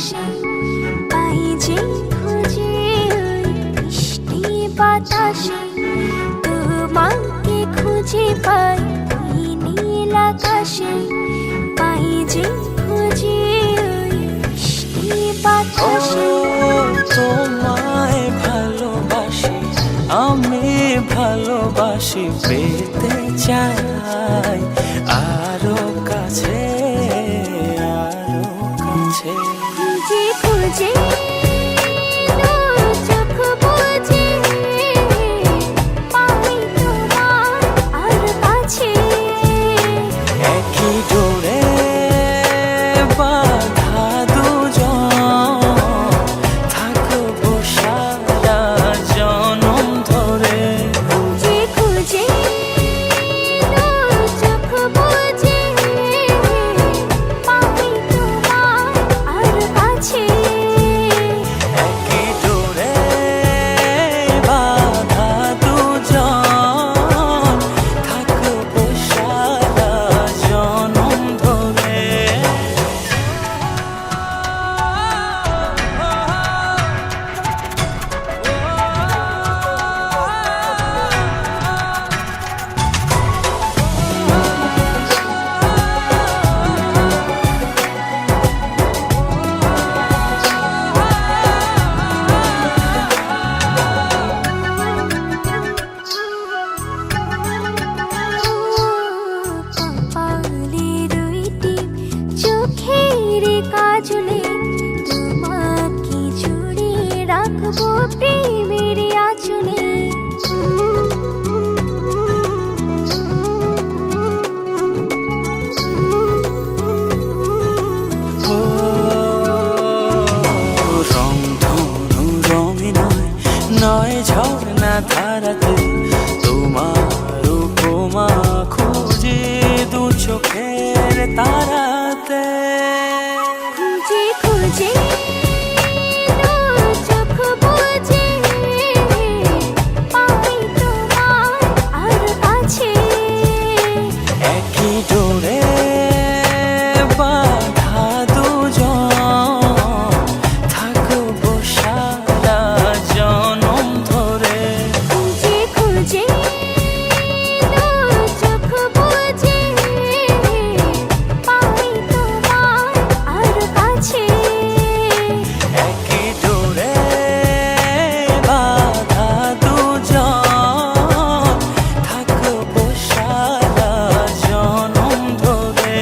আকাশে পাই যে খুঁজে ওই মিষ্টি বাতাসে তোমাকে খুঁজে পাই ওই নীল আকাশে পাই যে খুঁজে ওই মিষ্টি বাতাসে তোমায় ভালোবাসি আমি ভালোবাসি পেতে চাই আরো কাছে আরো কাছে খুঁজে খুঁজে চোখ বুজে পাই তোমার আর কাছে একই ডোরে বাঁধা দুজন থাকবো সারা জনম ধরে খুঁজে খুঁজে চোখ বুজে পাই তোমার আর কাছে একই ডোরে বাঁধা দুজন থাকবো সারা জনম ধরে কপালে দুইটি চোখের কাজলে তোমাকে জুড়ে রাখবো প্রেমের আঁচলে ও রংধনু রঙে নয় নয় ঝর্ণা ধারাতে তোমার উপমা খুঁজে দু চোখের তারাতে খুঁজে খুঁজে চোখ বুজে পাই তোমার আর কাছে একই ডোরে বাঁধা দুজন থাকবো সারা জনম ধরে খুঁজে খুঁজে চোখ বুজে পাই তোমার আর কাছে একই ডোরে বাঁধা দুজন থাকবো সারা জনম ধরে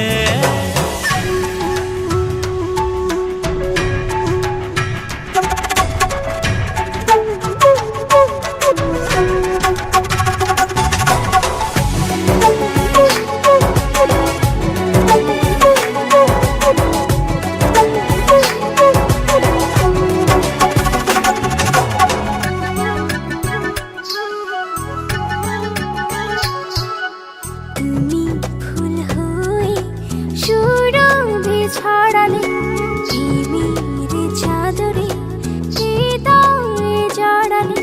তুমি ফুল হয়ে সুরভি ছড়ালে প্রেমের চাদরে হৃদয়ে জড়ালে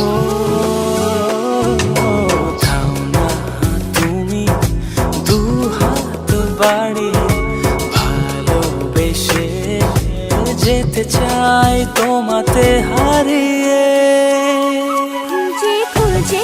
ও থাও না তুমি দু হাত বাড়িয়ে ভালোবেসে যেতে চাই তোমাতে হারিয়ে খুঁজে খুঁজে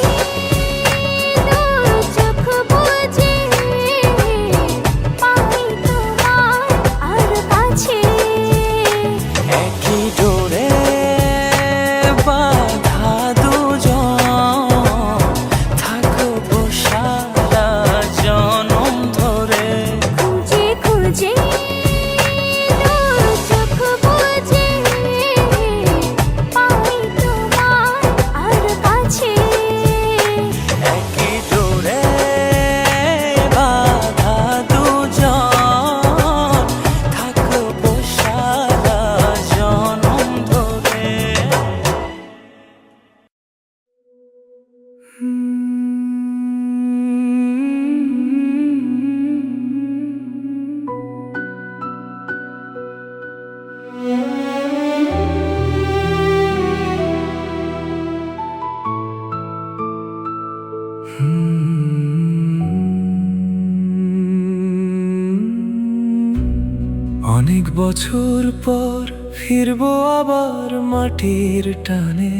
অনেক বছর পর ফিরবো আবার মাটির টানে,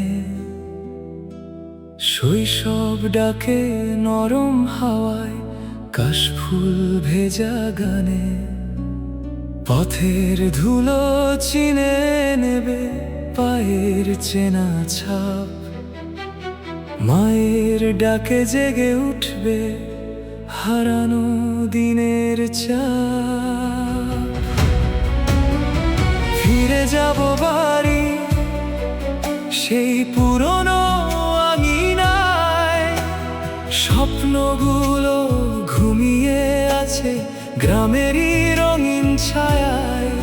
শৈশব ডাকে নরম হাওয়ায়, কাশফুল ভেজা গানে। পথের ধুলো চিনে নেবে পায়ের চেনা ছাপ, মায়ের ডাকে জেগে উঠবে হারানো দিনের চাপ। ফিরে যাব বাড়ি সেই পুরনো আঙিনায়, স্বপ্নগুলো ঘুমিয়ে আছে গ্রামেরই রঙিন ছায়ায়।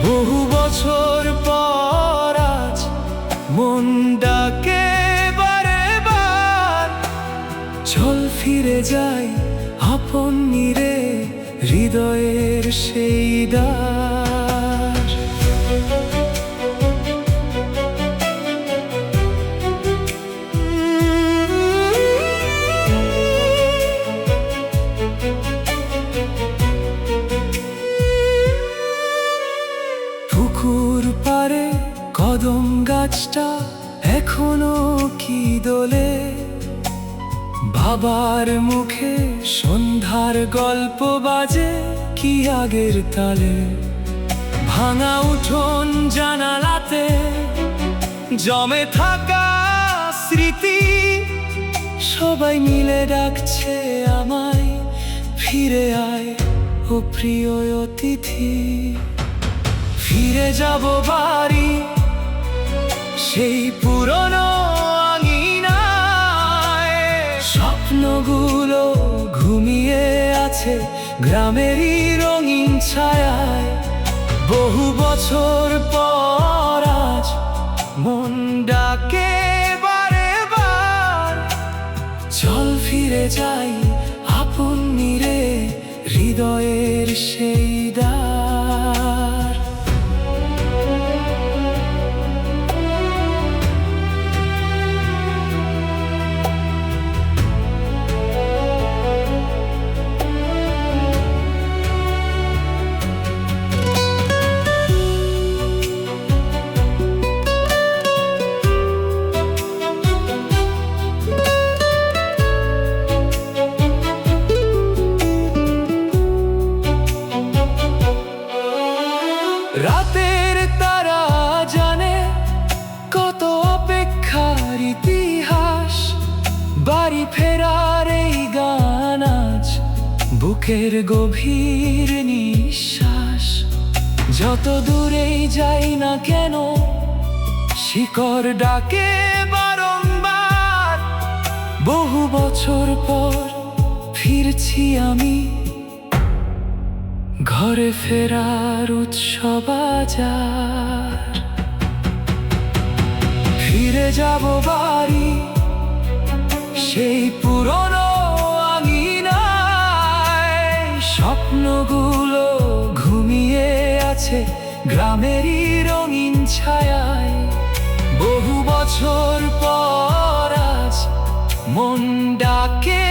বহু বছর পর আজ মন ডাকে বারে বার, চল ফিরে যাই আপন নিরে হৃদয়ের সেই দ্বার। পুকুর পারে কদম গাছটা এখনো কি দোলে, বাবার মুখে সন্ধ্যার গল্প বাজে কি আগের তালে। ভাঙা উঠোন জানালাতে জমে থাকা স্মৃতি, সবাই মিলে ডাকছে আমায় ফিরে আয় ও প্রিয় অতিথি। ফিরে যাব বাড়ি সেই পুরনো আঙিনায়, স্বপ্নগুলো ঘুমিয়ে আছে গ্রামেরই রঙিন ছায়ায়। বহু বছর পর আজ মন ডাকে বারে বার, চল ফিরে যাই আপন নিরে হৃদয়ের সেই দ্বার। রাতের তারা জানে কত অপেক্ষার ইতিহাস, বাড়ি ফেরার এই গান আজ বুকের গভীর নিঃশ্বাস। যত দূরেই যাই না কেন শিকড় ডাকে বারংবার, বহু বছর পর ফিরছি আমি ঘরে ফেরার উৎসব আজ আর। ফিরে যাব বাড়ি সেই পুরনো আঙিনায়, স্বপ্নগুলো ঘুমিয়ে আছে গ্রামেরই রঙিন ছায়ায়। বহু বছর পর আজ মন ডাকে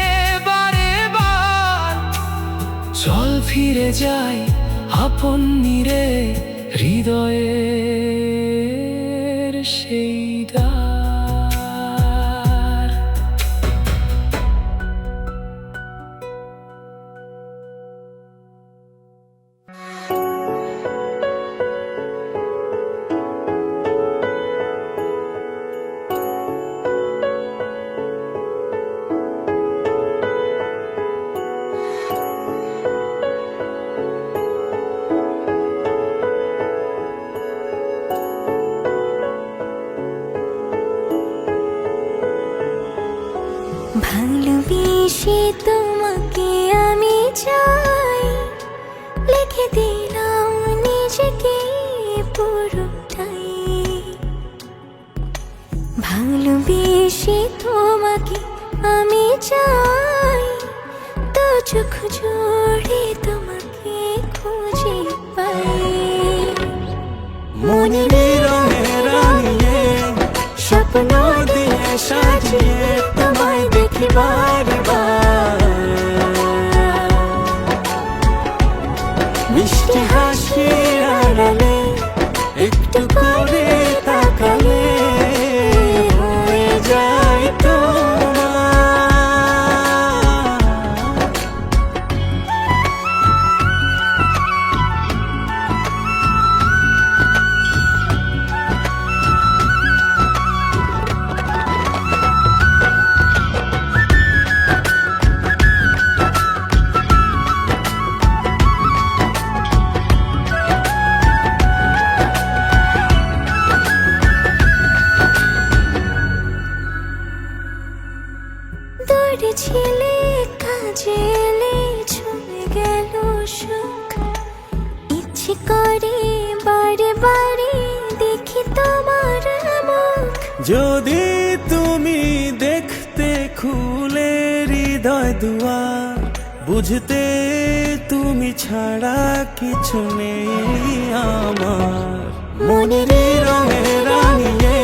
বারে বার, চল ফিরে যাই আপন নিরে হৃদয়ের সেই দ্বার। ভালোবেসে তোমাকে আমি চাই, লিখে দিলাম নিজেকে পুরোটাই। ভালোবেসে তোমাকে আমি চাই, তো চোখ জোড়ে তোমাকে খুঁজে পাই। মনের রঙে রাঙিয়ে স্বপ্ন দিয়ে সাজিয়ে তোমায় দেখি বারবার, মিষ্টি হাসি তোর ছিলে কাজে এলে চলে গেল সুখ। ইচ্ছে করে বারে বারে দেখি তোমার মুখ। যদি তুমি দেখতে খুলে হৃদয় দুয়ার, বুঝতে তুমি ছাড়া কিছু নেই আমার। মনের রঙে রাঙিয়ে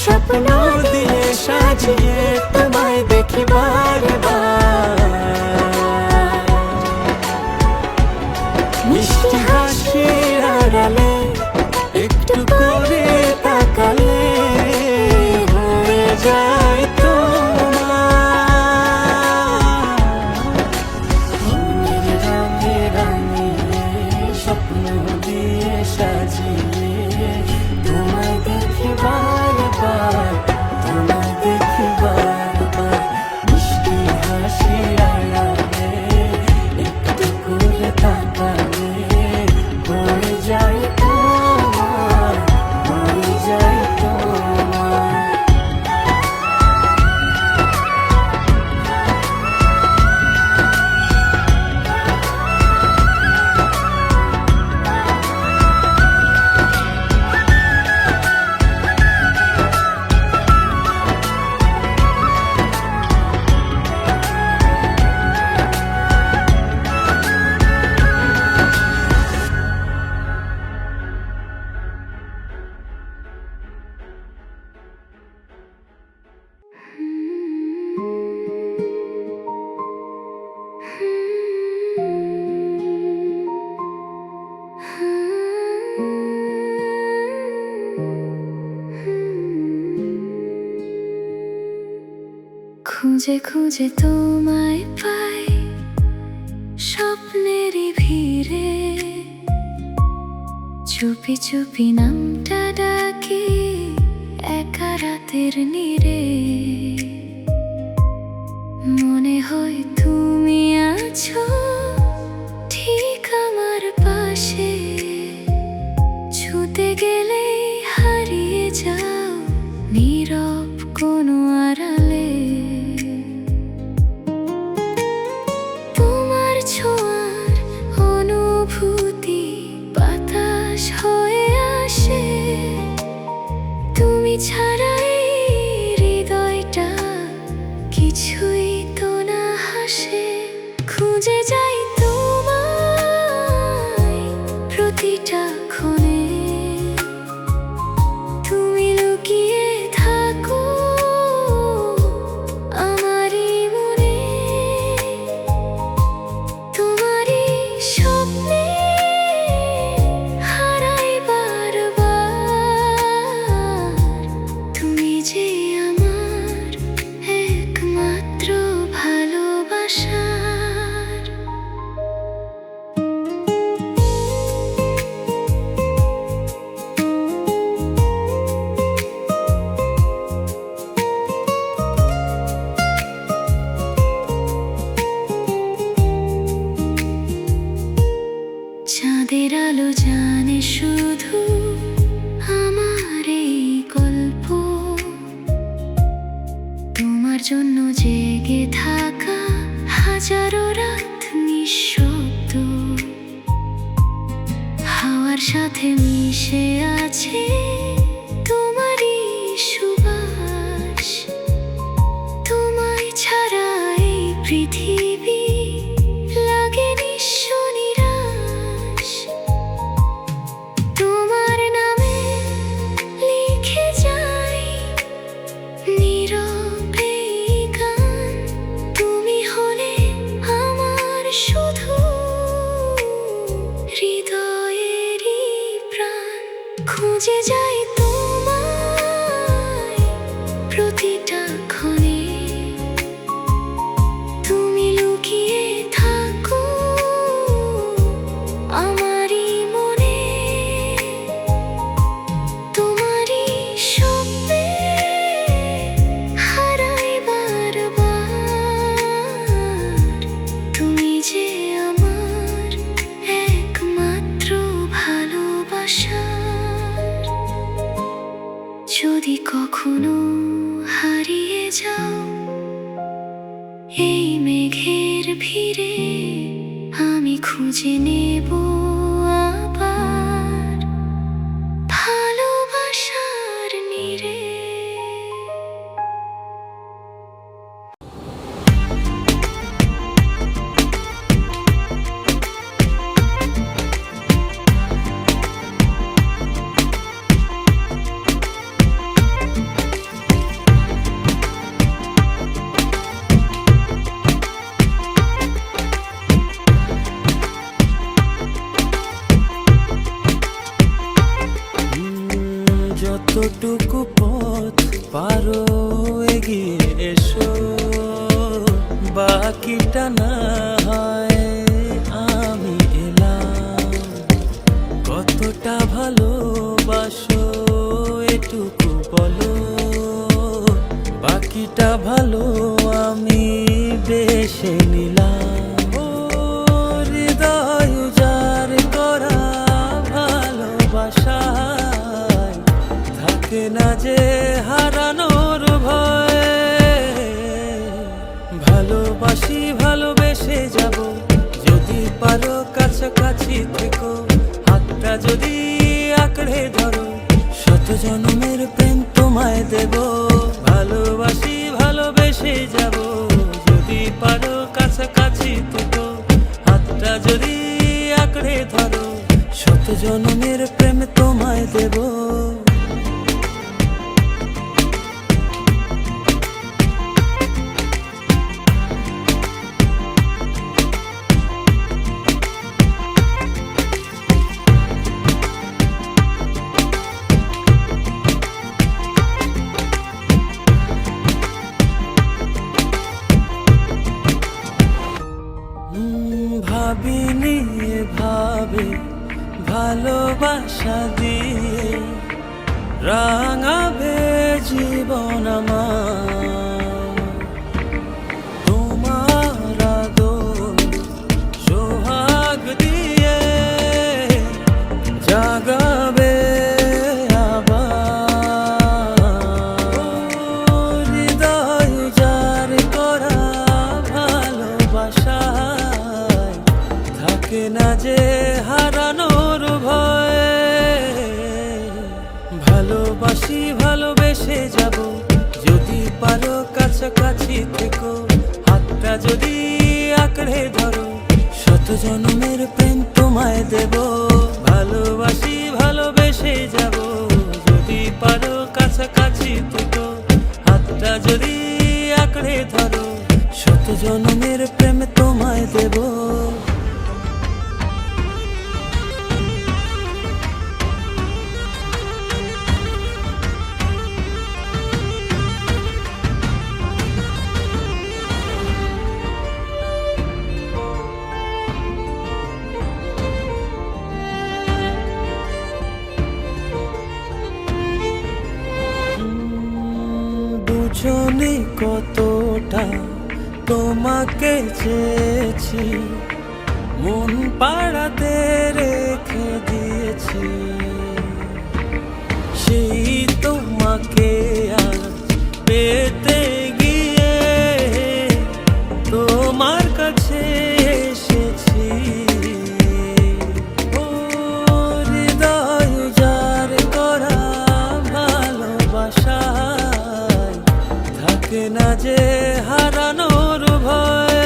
স্বপ্ন দিয়ে সাজিয়ে তোমায় দেখি বারবার। মিষ্টি হাসির আড়ালে একটু করে তাকালে হয়ে যায় তোমার। রঙে রাঙিয়ে স্বপ্ন দিয়ে সাজিয়ে তোমায় দেখি বারবার, তোমায় দেখি বারবার। মিষ্টি হাসির আড়ালে একটু করে তাকালে হয়ে যায় তোমার, হয়ে যায় তোমার। খুঁজে খুঁজে তোমায় পাই স্বপ্নেরই ভিড়ে, চুপি চুপি নামটা ডাকি একা রাতের নীড়ে। মনে হয় তুমি আছো ঠিক আমার পাশে, ছুতে গেলে হারিয়ে যাও নীরব কোনো আড়ালে। তোমার ছোঁয়ার অনুভূতি বাতাস হয়ে আসে, তুমি ছাড়া এই হৃদয়টা কিছুই তো না হাসে। খুঁজে যাই তোমায় প্রতিটা ক্ষণে, তুমি লুকিয়ে থাকো আমারই মনে। তোমারই স্বপ্নে হারাই বারবার, তুমি যে আমার একমাত্র ভালোবাসার। চাঁদের আলো জানে শুধু আমার এই গল্প, তোমার জন্য জেগে থাকা হাজারো রাত নিঃশব্দ। হাওয়ার সাথে মিশে আছে তোমারই সুবাস, তোমায় ছাড়া এই পৃথিবী লাগে নিঃস্ব নিরাশ। তোমার নামে লিখে যাই নীরবে এই গান, তুমি হলে আমার শুধু হৃদয়েরই প্রাণ। খুঁজে যাই তোমায় প্রতিটা ক্ষণে, তুমি লুকিয়ে থাকো আমারই মনে। তোমারই স্বপ্নে হারাই বারবার, তুমি যে আমার একমাত্র ভালোবাসার। যদি কখনো হারিয়ে যাও এই মেঘের ভিড়ে আমি খুঁজে নেব আবার ভালোবাসার নীড়ে। যতটুকু পথ পারো এগিয়ে এসো, বাকিটা না হয় আমি এলাম। কতটা ভালোবাসো এটুকু বলো, বাকিটা ভালো আমি বেশে নিলাম। ও হৃদয় উজাড় করা ভালোবাসা থাকে না যে হারানোর ভয়। ভালোবাসি ভালোবেসে যাব, যদি পারো কাছাকাছি থেকো, হাতটা যদি আঁকড়ে ধরো, শত জন্মের প্রেম তোমায় দেব। ভালোবাসি ভালোবেসে যাব, যদি পারো কাছাকাছি থেকো, হাতটা যদি আঁকড়ে ধরো, শত জন্মের প্রেম তোমায় দেব। ভাবিনি ভাবে ভালোবাসা দিয়ে রাঙাবে জীবন আমার। তোমার আদর সোহাগ দিয়ে জাগাবে আবার। হৃদয় উজাড় করা ভালোবাসা থাকে না যে হারানোর ভয়। ভালোবাসি ভালোবেসে যাব, যদি পারো কাছাকাছি থেকো, হাতটা যদি আঁকড়ে ধরো, শত জন্মের প্রেম তোমায় দেব। ভালোবাসি ভালোবেসে যাব, যদি পারো কাছাকাছি থেকো, হাতটা যদি আঁকড়ে ধরো, শত জন্মের প্রেম তোমায় দেব। দুজনে কতটা তোমাকে চেয়েছি, মন পাড়াতে রেখে দিয়েছি। সেই তোমাকে আজ পেতে গিয়ে তোমার কাছে এসেছি। ও হৃদয় উজাড় করা ভালোবাসা থাকে না যে হারানোর ভয়।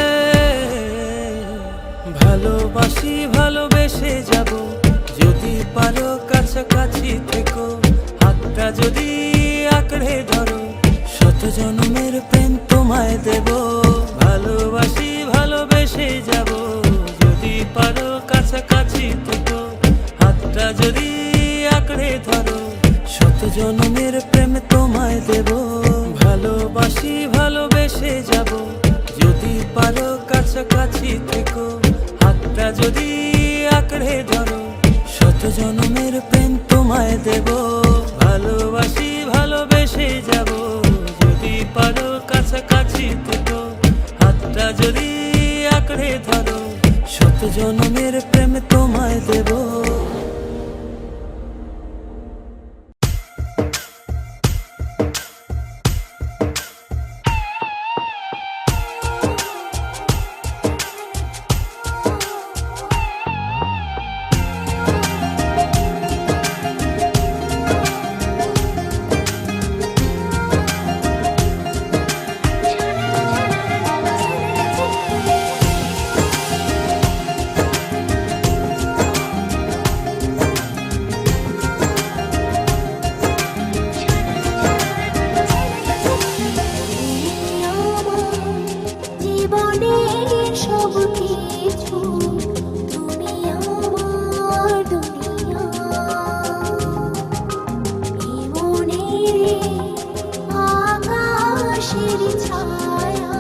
ভালোবাসি ভালোবেসে যাব, যদি পারো কাছাকাছি থেকো, হাতটা যদি আঁকড়ে ধরো, শত জন্মের প্রেম তোমায় দেব। ভালোবাসি ভালোবেসে যাব, যদি পারো কাছাকাছি থেকো, হাতটা যদি আঁকড়ে ধরো, শত জন্মের প্রেম তোমায় দেব। ভালোবাসি ভালোবেসে যাব, যদি পারো কাছাকাছি থেকো, হাতটা যদি আঁকড়ে ধরো, শত জন্মের প্রেম তোমায় দেব। ভালোবাসি ভালোবেসে যাব, যদি পারো কাছাকাছি থেকো, হাতটা যদি আঁকড়ে ধরো, শত জন্মের প্রেম তোমায় দেব। জীবনের সব কিছু, তুমি আমার দুনিয়া। এই মনের আকাশের ছায়া,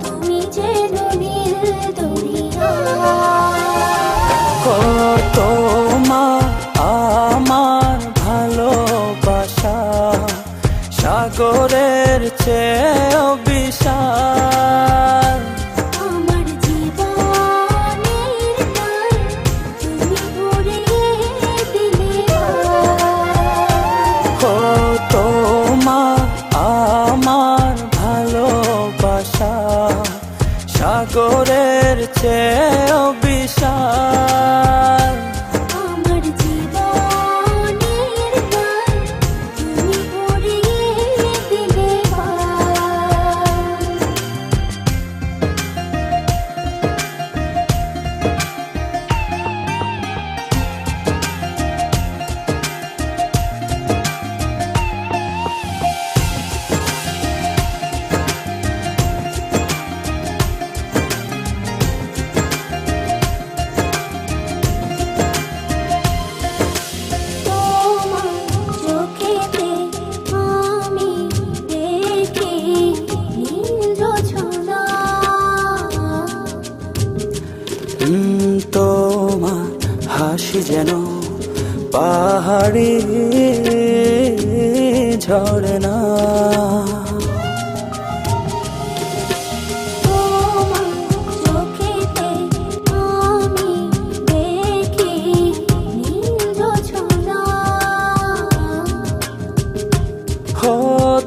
তুমি যেন নীল দরিয়া। তোমার আমার ভালোবাসা সাগরের চেয়েও বিশাল। আমার জীবনের গান তুমি ভরিয়ে দিলে। তোমার আমার ভালোবাসা সাগরের চেয়েও বিশাল। আমার জীবনের গান তুমি ভরিয়ে দিলে। তোমার চোখেতে আমি দেখি নীল জোছনা। তোমার হাসি যেন পাহাড়ি ঝরনা। তোমার চোখেতে আমি দেখি নীল জোছনা।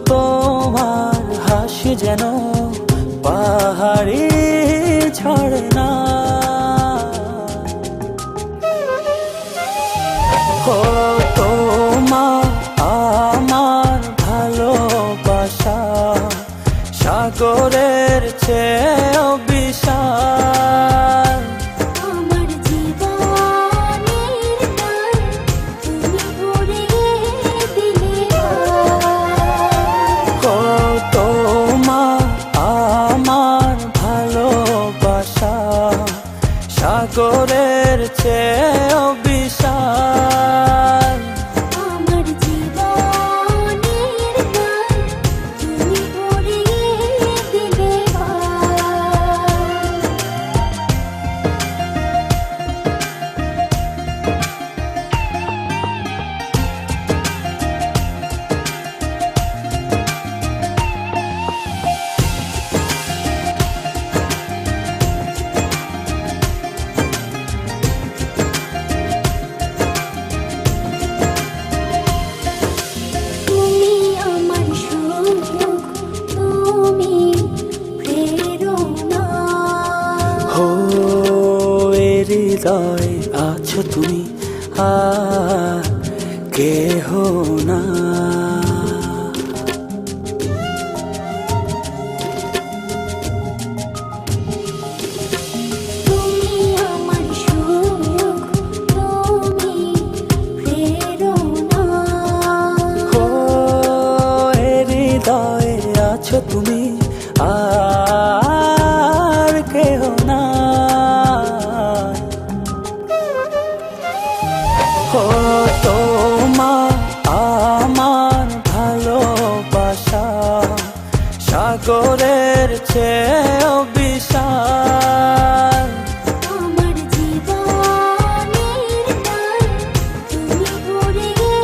তোমার হাসি যেন পাহাড়ি ঝরনা। তোমার আমার ভালোবাসা সাগরের চেয়েও বিশাল। আমার জীবনের গান তুমি ভরিয়ে দিলে। তোমার আমার ভালোবাসা সাগরের চেয়েও বিশাল। আমার জীবনের গান তুমি ভরিয়ে দিলে। তুমি আমার সুখ, তুমি প্রেরণা। হৃদয় আছো তুমি আর কেহ না। তুমি আমার সুখ, তুমি প্রেরণা। হৃদয় আছো তুমি আর কেহ না। তোমার আমার ভালোবাসা সাগরের চেয়েও বিশাল। আমার জীবনের গান তুমি ভরিয়ে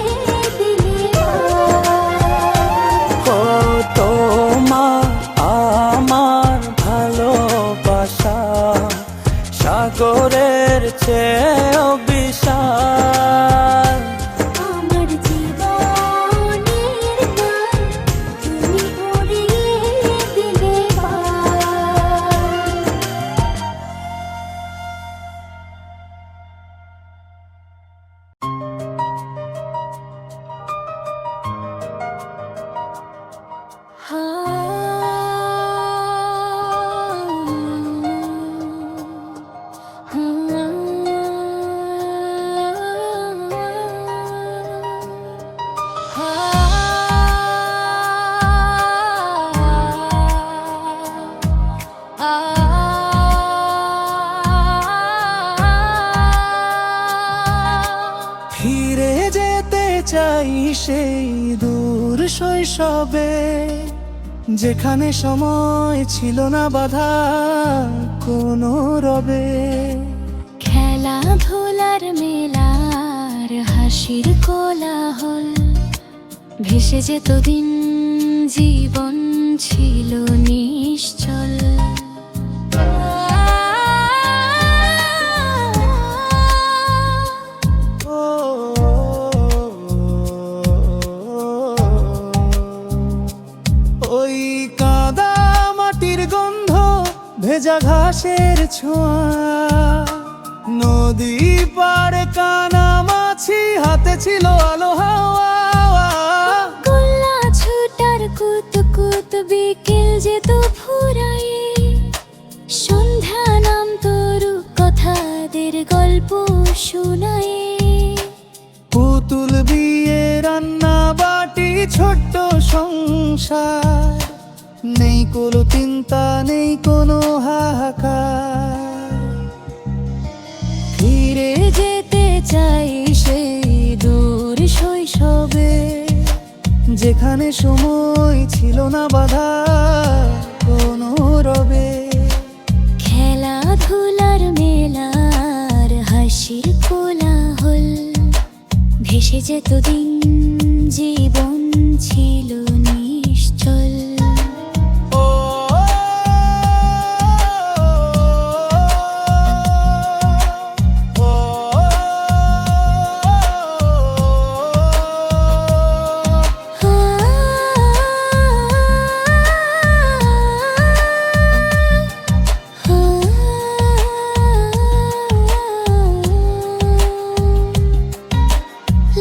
দিলে। তোমার আমার ভালোবাসা সাগরের চেয়েও বিশাল। আমার জীবনের গান তুমি ভরিয়ে দিলে। যেখানে সময় ছিল না বাধা কোনো রবে। খেলাধুলার মেলার হাসির কোলাহল, ভেসে যেত দিন, জীবন ছিল নিশ্চল। ওই কাদা মাটির গন্ধ, ভেজা ঘাসের ছোঁয়া, নদী পাড়ে কানামাছি, হাতে ছিল আলো হাওয়া। গোল্লা ছুটার কুত কুত, বিকেল যেত ফুরায়ে, সন্ধ্যা নাম তরু কথাদের গল্প শোনায়ে। পুতুল বিয়ে, রান্না বাটি, ছোট্ট সংসার, নেই কোনো চিন্তা, নেই কোনো হাহাকার। ফিরে যেতে চাই সেই দূর শৈশবে, যেখানে সময় ছিল না বাধা কোনো রবে। খেলাধুলার মেলার হাসির কোলাহল, ভেসে যেত দিন, জীবন ছিল নিশ্চল।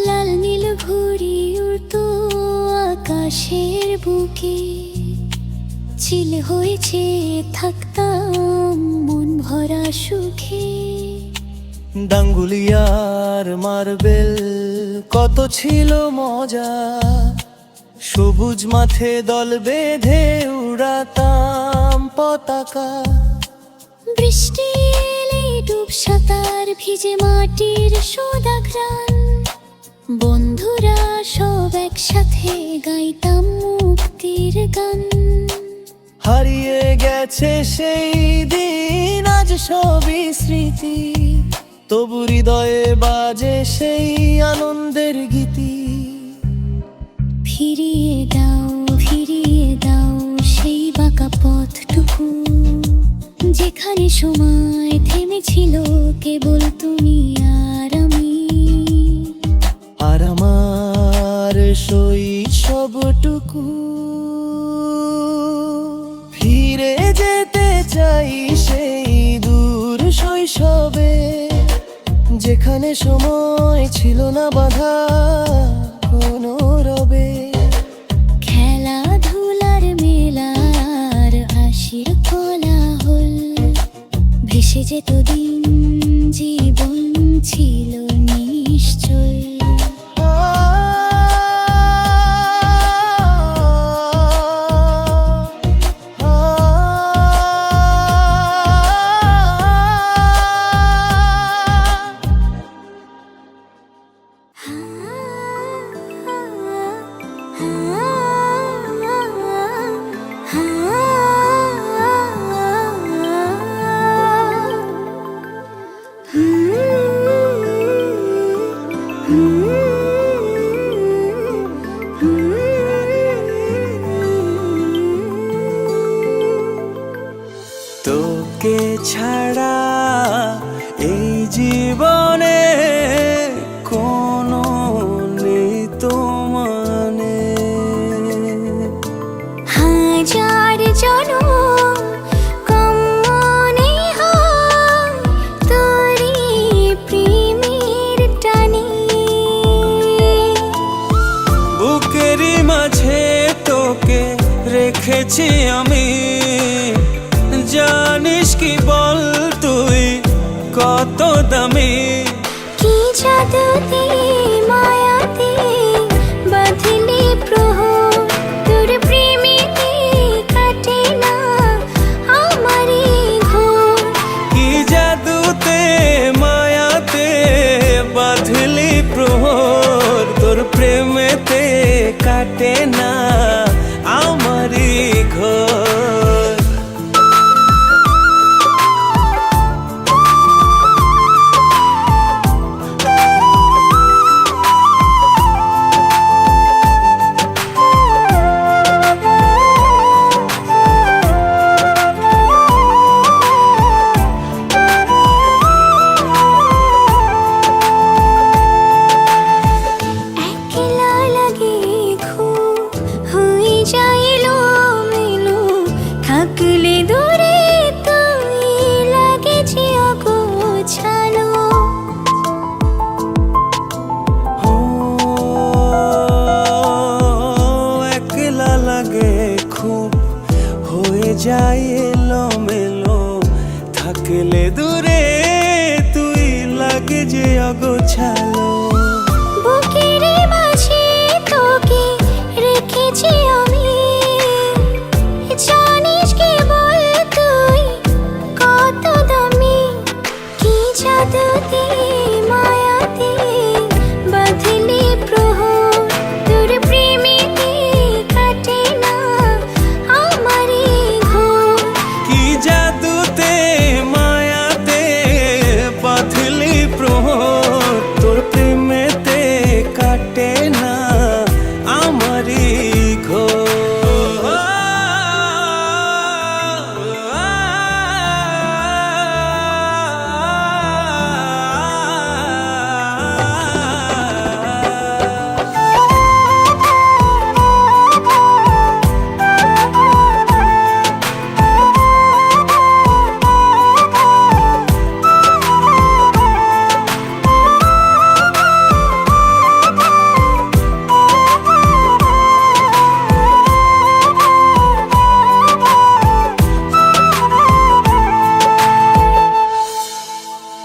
লাল নীল ঘুড়ি উড়তো আকাশের বুকে, চিল হয়েছে থাকতাম মন ভরা সুখে। ডাঙ্গুলিয়ার মার্বেল কত ছিল মজা, সবুজ মাঠে দল বেঁধে উড়াতাম পতাকা। বৃষ্টি এলে ডুব সাঁতার, ভিজে মাটির সোদা ঘ্রাণ, বন্ধুরা সব একসাথে গাইতাম মুক্তির গান। হারিয়ে গেছে সেই দিন, আজ সবই স্মৃতি, তবু হৃদয়ে বাজে সেই আনন্দের গীতি। ফিরিয়ে দাও সেই বাঁকা পথটুকু, যেখানে সময় থেমেছিল কেবল তুমি আর আমি। আর আমার শৈশবটুকু, ফিরে যেতে চাই সেই দূর শৈশবে, যেখানে সময় ছিল না বাধা কোনো রবে। খেলাধুলার মেলার হাসির কোলাহল, ভেসে যেত দিন, জীবন ছিল নিশ্চল। তোকে ছাড়া এই জীবনে কোনো নেই তো মানে। হাজার জনম কম মনে হয় তোরি প্রেমের টানে। বুকেরই মাঝে তোকে রেখেছি আমি, জানিস কি বল তুই কত দামি। কি জাদুতে মায়াতে বাঁধলি প্রহর, তোর প্রেমেতে কাটে না আমারই ঘোর। কি জাদুতে মায়াতে বাঁধলি প্রহর, তোর প্রেমেতে কাটে না আমারই যাই এলোমেলো, থাকলে দূরে তুই লাগে যে অগোছালো। বুকের মাঝে তোকে রেখেছি আমি, জানিস কি বল তুই কত দামি। কি জাদুতে মায়াতে বাঁধলি প্রহর, তোর প্রেমেতে কাটে না আমারই ঘোর। কি জাদুতে মায়াতে বাঁধলি প্রহর, তোর প্রেমেতে কাটে না আমারই ঘোর।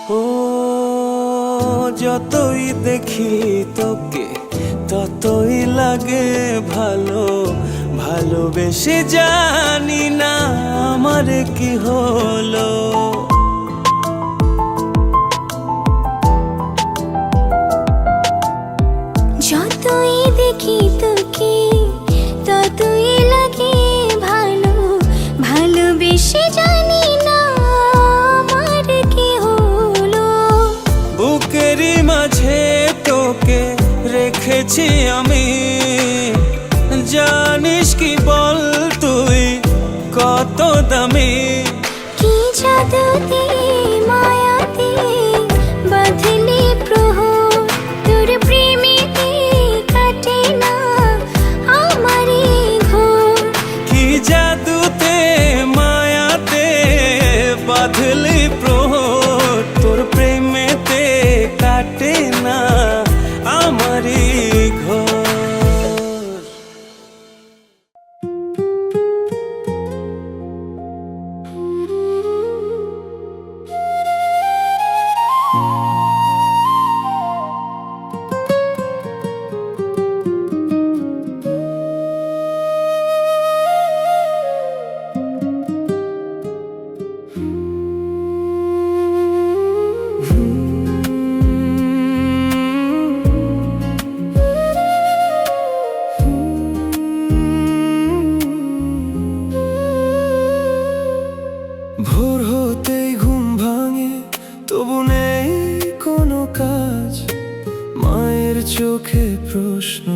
ও যতই দেখি তোকে ততই লাগে ভালো, ভালোবেসে জানি না আমার কি হলো। যতই দেখি তোকে ততই লাগে ভালো, ভালোবেসে জানি না আমার কি হলো। বুকেরই মাঝে তোকে রেখেছি আমি, জানিস কি বল তুই কত দামি। কি জাদুতে মায়াতে বাঁধলি প্রহর, তোর প্রেমেতে কাটে না আমারই ঘোর। কি জাদুতে মায়াতে বাঁধলি প্রহর, তোর প্রেমেতে কাটে না আমারই ঘোর। ভোর হতেই ঘুম ভাঙে, তবু নেই কোনো কাজ। মায়ের চোখে প্রশ্ন,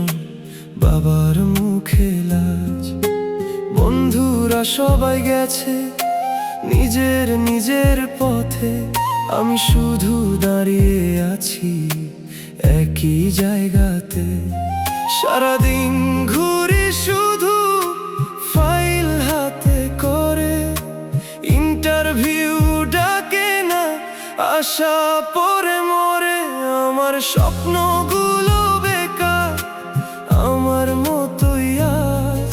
বাবার মুখে লাজ। বন্ধুরা সবাই গেছে নিজের নিজের পথে, আমি শুধু দাঁড়িয়ে আছি একই জায়গাতে। সারাদিন ঘুরি শুধু ফাইল হাতে করে, ইন্টারভিউ ডাকে না, আশা পরে মরে। আমার স্বপ্নগুলো বেকার, আমার মতোই আজ।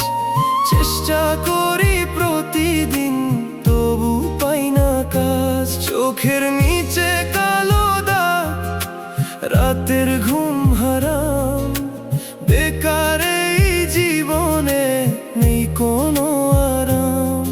চেষ্টা করি প্রতিদিন, তবু পাই না কাজ। চোখের নিচে কালো দাগ, রাতের ঘুম হারাম। বেকার এই জীবনে নেই কোনো আরাম।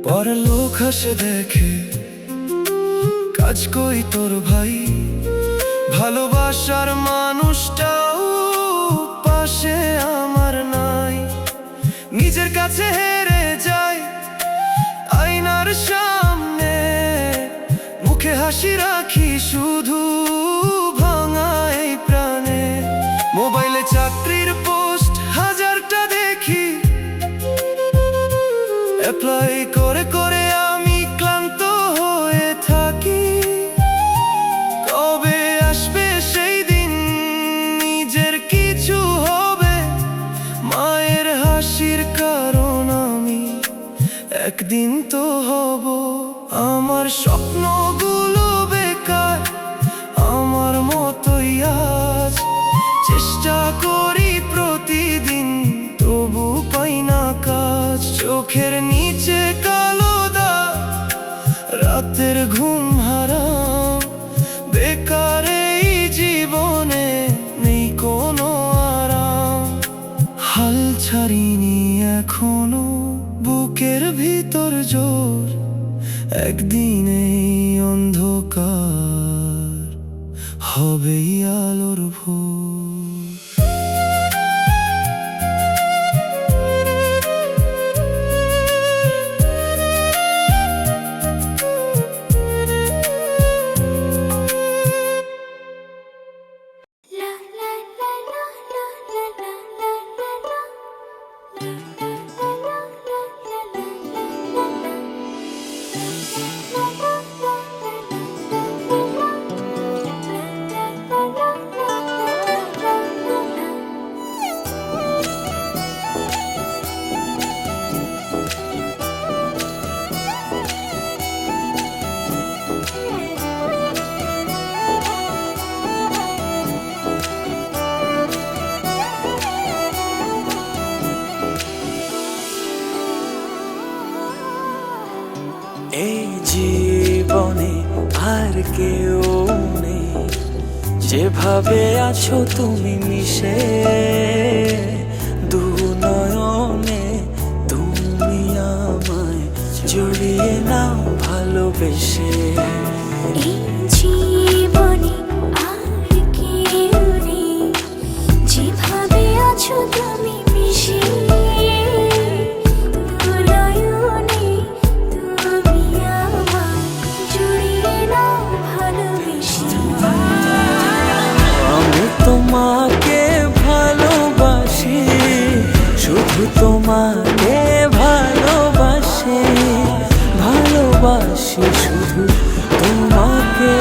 পরের লোক হাসে দেখে, কাজ কই তোর ভাই? ভালোবাসার মানুষটাও পাশে আমার নাই। নিজের কাছে হেরে যাই আয়নার সামনে, মুখে হাসি রাখি শুধু ভাঙা এই প্রাণে। মোবাইলে চাকরির পোস্ট হাজারটা দেখি, অ্যাপ্লাই করে করে আমি ক্লান্ত হয়ে থাকি। কবে আসবে সে একদিন তো হব। আমার স্বপ্নগুলো বেকার, আমার মতোই আজ চেষ্টা করি প্রতিদিন, তবু পাই না কাজ। চোখের নিচে কালো দাগ, রাতের ঘুম হারাম, বেকার এই জীবনে নেই কোনো আরাম। হাল ছাড়িনি এখনো, বুকের ভিতর জোর, একদিন এই অন্ধকার হবেই আলোর ভোর। La la la la la la la la la la. La la la la la la la la la. La la la la la la la. La la la এই জীবনে আর কেউ নেই, যেভাবে আছো তুমি মিশে, দু নয়নে তুমি আমায় জড়িয়ে নাও ভালোবেসে। এই জীবনে আর কেউ নেই, যেভাবে আছো তুমি মিশে, দু নয়নে তুমি আমায় জড়িয়ে নাও ভালোবেসে। আমি তোমাকে ভালোবাসি, শুধু তোমাকে ভালোবাসি, ভালোবাসি শুধু তোমাকে।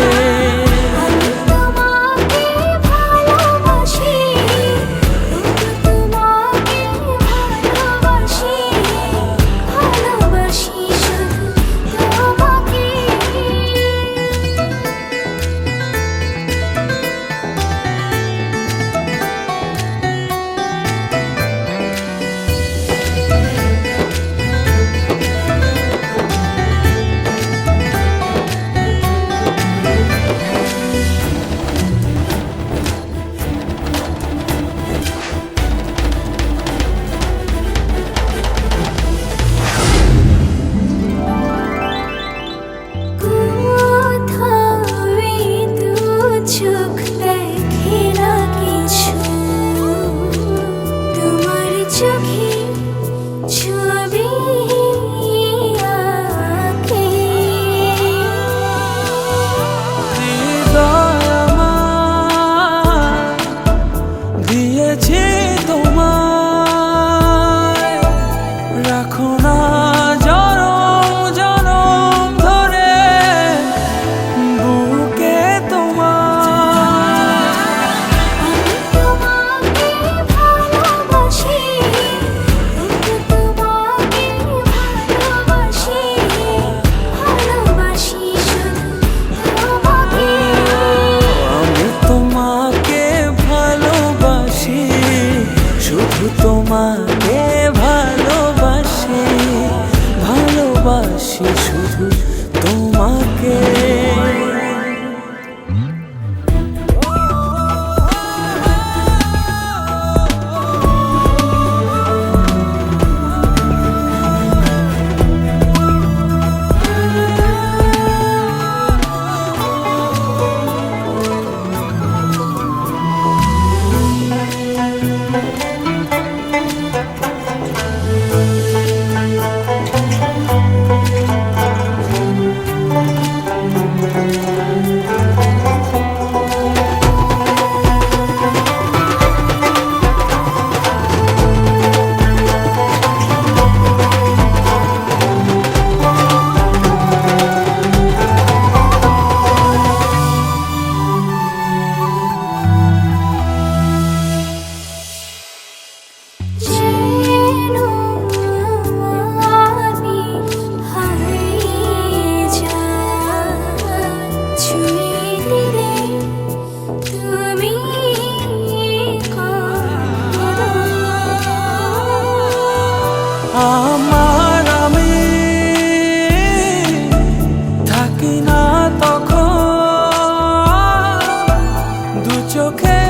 চোখে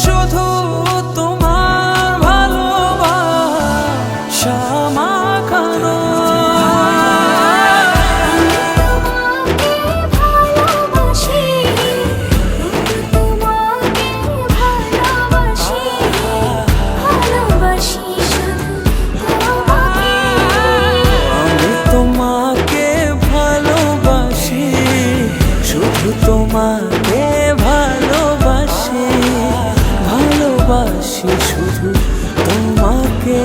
শুধু তোমার ভালোবাসা মাখানো। আমি তোমাকে ভালোবাসি, শুধু তোমাকে ভালোবাসি, ভালোবাসি শুধু তোমাকে।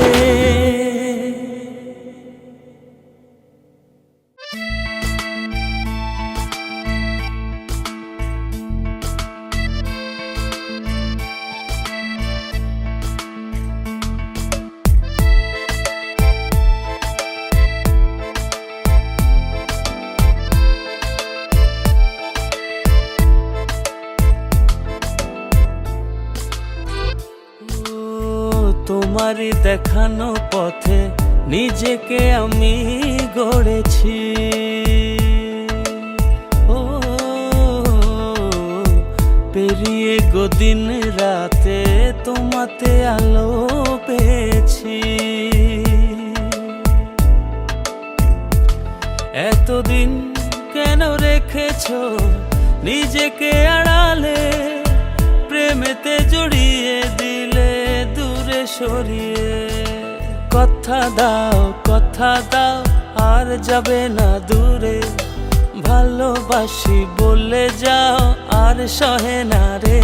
তোমারই দেখানো পথে নিজেকে আমি গড়েছি। ও পেরিয়ে দিন রাতে তোমাতে আলো পেয়েছি। এতদিন কেন রেখেছো নিজেকে আড়ালে, প্রেমেতে জড়িয়ে দিলে দূরে সরিয়ে। কথা দাও আর যাবে না দূরে, ভালোবাসি বলে যাও আর সহে না রে।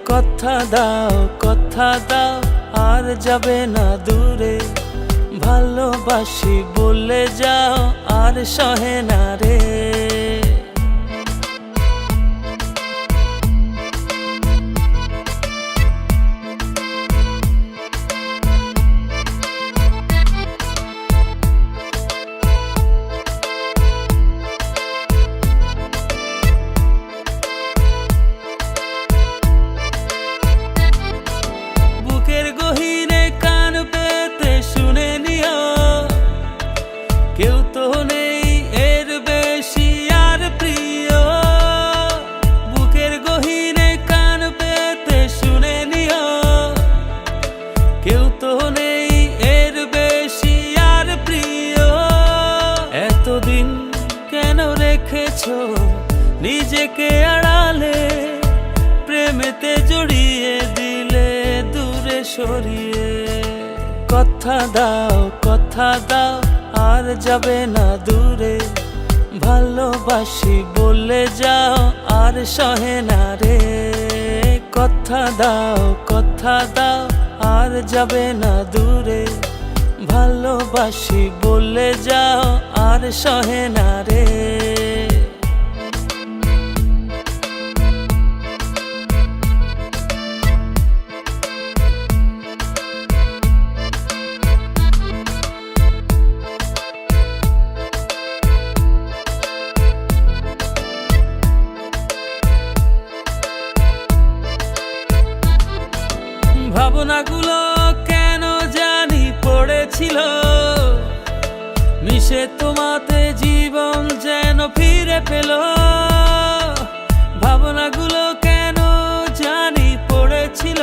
কথা দাও আর যাবে না দূরে, ভালোবাসি বলে যাও আর সহে না রে। বুকের গহীনে কান পেতে শুনে নিও, কেউ তো নেই এর বেশি আর প্রিয়। বুকের গহীনে কান পেতে শুনে নিও, কেউ তো নেই এর বেশি আর প্রিয়। এতদিন কেন রেখেছো নিজেকে আড়ালে, প্রেমেতে জড়িয়ে দিলে দূরে সরিয়ে। কথা দাও আর যাবে না দূরে, ভালোবাসি বলে যাও আর সহে না রে। কথা দাও আর যাবে না দূরে, ভালোবাসি বলে যাও আর সহে না রে। ভাবনাগুলো কেন জানি পড়েছিল, মিশে তোমাতে জীবন যেন ফিরে পেল। ভাবনাগুলো কেন জানি পড়েছিল,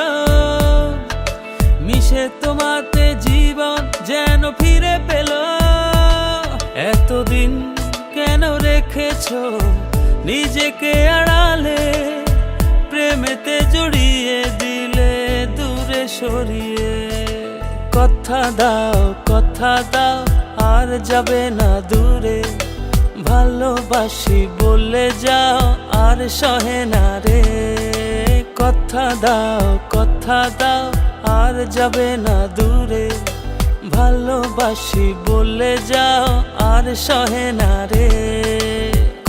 মিশে তোমাতে জীবন যেন ফিরে পেল। এতদিন কেন রেখেছো নিজেকে আড়ালে, প্রেমেতে জড়িয়ে দিলে দূরে সরিয়ে। কথা দাও আর যাবে না দূরে, ভালোবাসি বলে যাও আর সহে না রে। কথা দাও আর যাবে না দূরে, ভালোবাসি বলে যাও আর সহে না রে।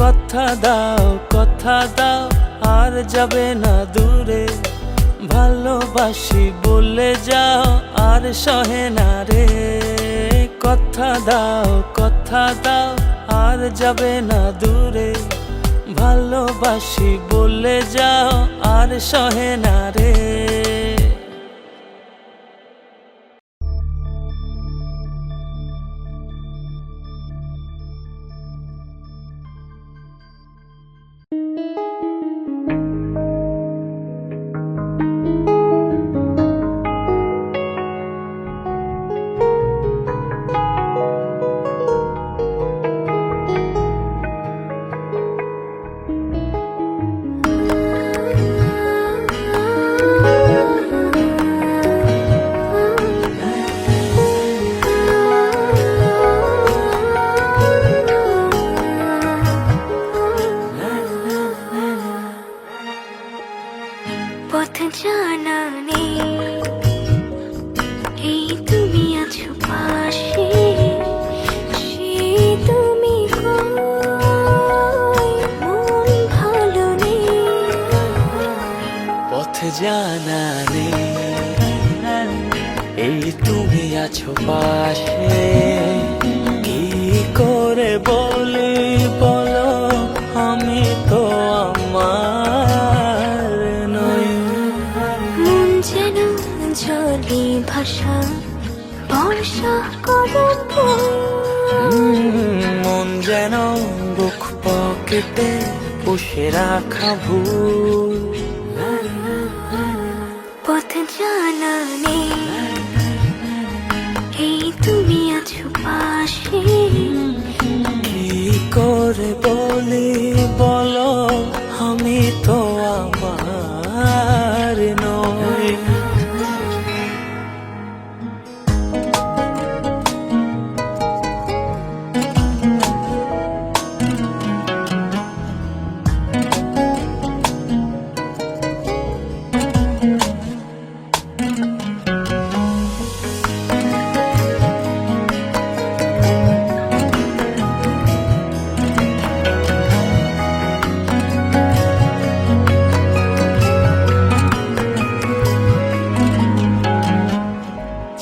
কথা দাও আর যাবে না দূরে, ভালোবাসি বলে যাও আর সহে না রে। কথা দাও আর যাবে না দূরে, ভালোবাসি বলে যাও আর সহে না রে। পথ জানা নেই, এই তুমি আছো পাশে, সে তুমি কই, মন ভালো নেই। পথ জানা নেই, এই তুমি আছো পাশে, কি করে বলি বলো আমি তো আমার নই। মন যেন জলে ভাষা, বর্ষা করে মন যেন বুক পকেটে পুষে রাখা ভুল। পথ জানা নেই, এই তুমি আছো পাশে, কি করে বলি বলো আমি তো আমার নই।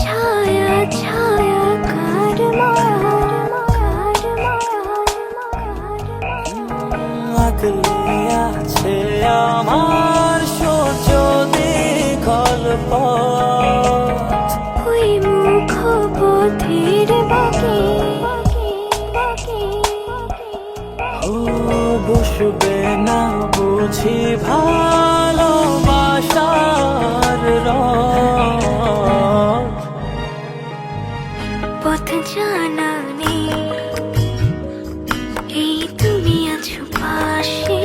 ছায়া ছায়া কার মায়া, কার মায়া, আগলে আছে আমার সূর্য গল্প, ওই মুখ পথের বাঁকে, ও বসবে না বুঝি ভালোবাসার রথ। পথ জানা নেই, এই তুমি আছো পাশে,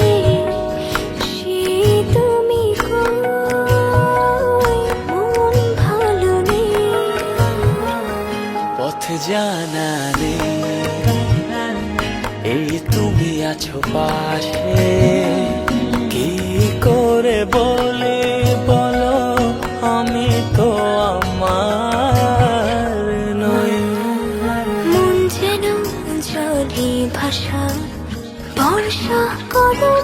সে তুমি কই, মন ভালো নেই। পথ জানা নেই, এই তুমি আছো পাশে, কি করে বলে বলো আমি তো আমার নই। মন যেন জলে ভাষা, বর্ষা করে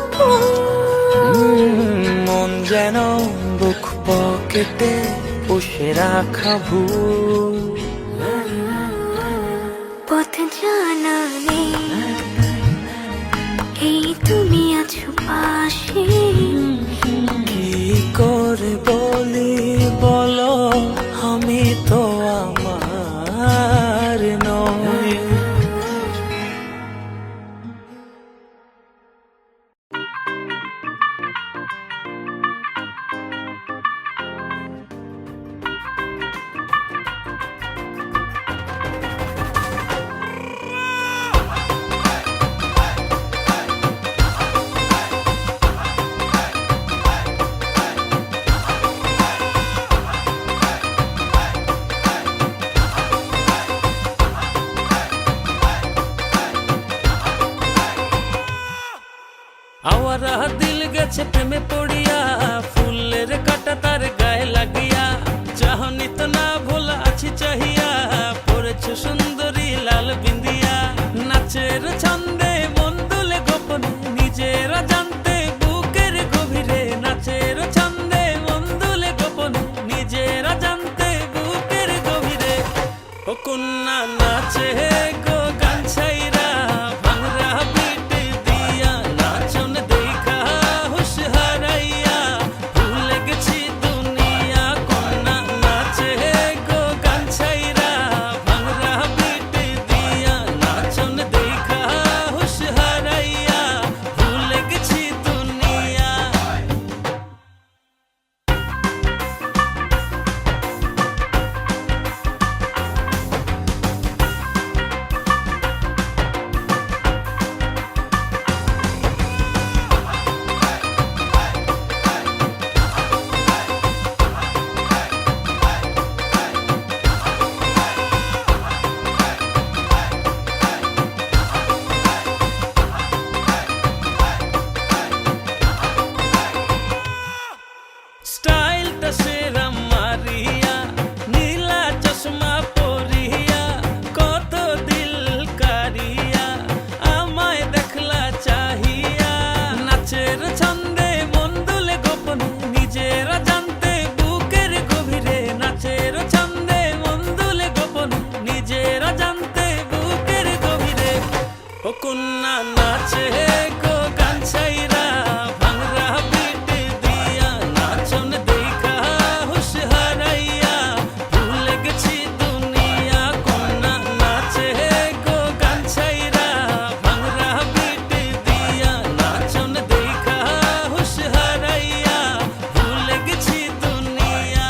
মন যেন বুক পকেটে পুষে রাখা ভুল। পথ জানা নেই, এই তুমি আছো পাশে, কি করে বলি বলো আমি তো আমার নই। আওয়ারা দিল গেছে প্রেমে পড়িয়া, ফুলের কাটা তার গায়ে লাগিয়া, চাহনি তো না ভোলা আছি চাহিয়া, পড়েছ সুন্দরী লাল বিন্দিয়া, নাচের ছন্দে মন দুলে গোপনে নিজেরা জানতে বুকের গভীরে, নাচের ছন্দে মন দুলে গোপনে নিজেরা জানতে বুকের গভীরে, ও কন্যা নাচে গো গান ছাইরা, ভাঙরা বিট দিয়া নাচন দেখা হুশ হারাইয়া, ভুলে গেছি দুনিয়া। কন্যা নাচে গো গান ছাইরা, ভাঙরা বিট দিয়া নাচন দেখা হুশ হারাইয়া, ভুলে গেছি দুনিয়া। স্টাইলটা সেরা মারিয়া, নীলা চশমা পরিয়া, কত দিল কারিয়া আমায় দেখলা চাহিয়া। নাচের ছন্দে মন দুলে গোপনে, নিজেরা জানতে বুকের গভীরে। নাচের ছন্দে মন দুলে গোপনে, নিজেরা জানতে বুকের গভীরে। ও কন্যা নাচে গো গান ছাইরা, ভাংরা বিট দিয়া, নাচন দেখা হুশ হারাইয়া, ভুলে গেছি দুনিয়া। কন্যা নাচে গো গান ছাইরা, ভাংরা বিট দিয়া, নাচন দেখা হুশ হারাইয়া, ভুলে গেছি দুনিয়া।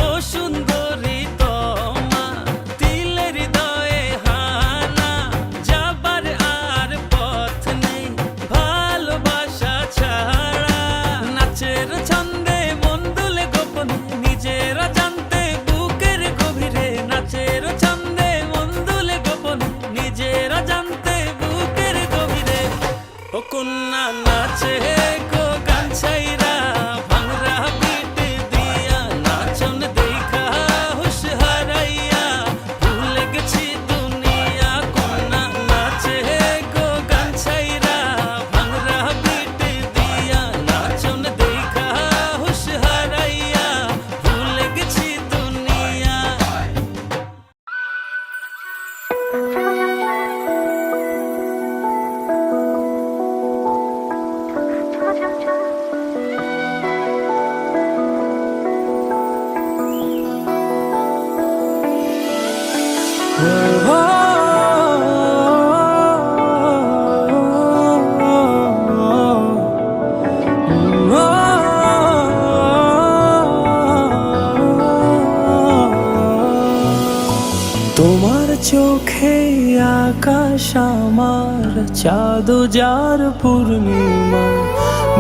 ও সুন্দরী তোমা, তিলের হৃদয়ে হানা, যাবার আর পথ নেই ভালোবাসা ছাড়া। নাচের ছন্দে মন দুলে গোপনে, নিজেরা জানতে বুকের গভীরে। নাচের ছন্দে মন দুলে গোপনে, নিজেরা জানতে বুকের গভীরে। ও কন্যা নাচে গো গান ছাইরা, ভাংরা বিট দিয়া, নাচন দেখা হুশ হারাইয়া, ভুলে গেছি দুনিয়া। কন্যা নাচে গো গান ছাইরা, ভাংরা বিট দিয়া, নাচন দেখা হুশ হারাইয়া, ভুলে গেছি দুনিয়া। তোমার চোখে আকাশ আমার, চাঁদ যার পূর্ণিমা,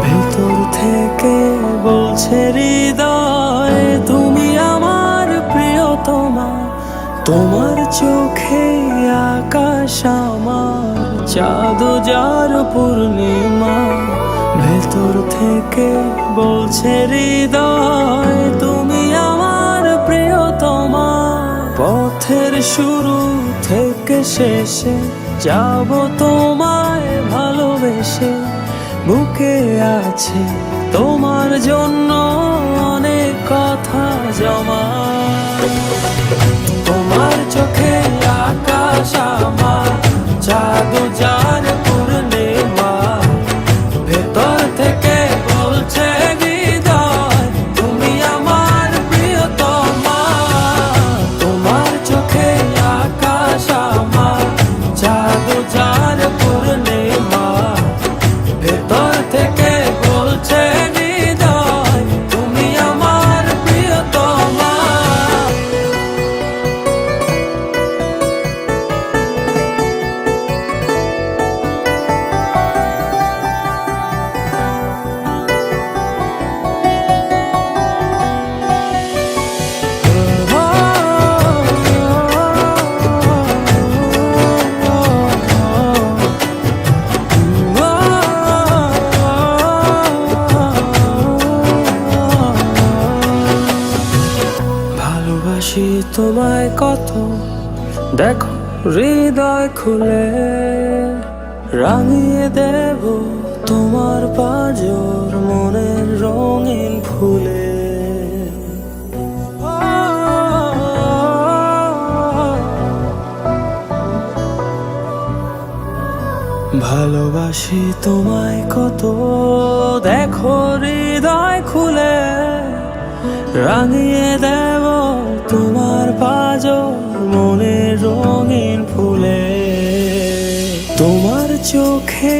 ভেতর থেকে বলছে হৃদয় তুমি আমার প্রিয়তমা। তোমার চোখে আকাশ আমার, চাঁদ যার পূর্ণিমা, ভেতর থেকে বলছে হৃদয় তুমি আমার প্রিয়তমা। পথের শুরু থেকে শেষে যাব তোমায় ভালোবেসে, বুকে আছে তোমার জন্য অনেক কথা জমা। তোমার চোখে আকাশ আমার, চাঁদ যার পূর্ণিমা, ভেতর থেকে বলছে হৃদয় তুমি আমার প্রিয়তমা। তোমার চোখে আকাশ আমার, চাঁদ যার পূর্ণিমা, ভেতর থেকে বলছে হৃদয় তুমি আমার প্রিয়তমা। ভালোবাসি তোমায় কত, দেখো হৃদয় খুলে, রাঙিয়ে দেব তোমার পাঁজর মনের রঙিন ফুলে। ভালোবাসি তোমায় কত, দেখো হৃদয় খুলে, রাঙিয়ে দেব তোমার পাঁজর মনের রঙিন ফুলে। তোমার চোখে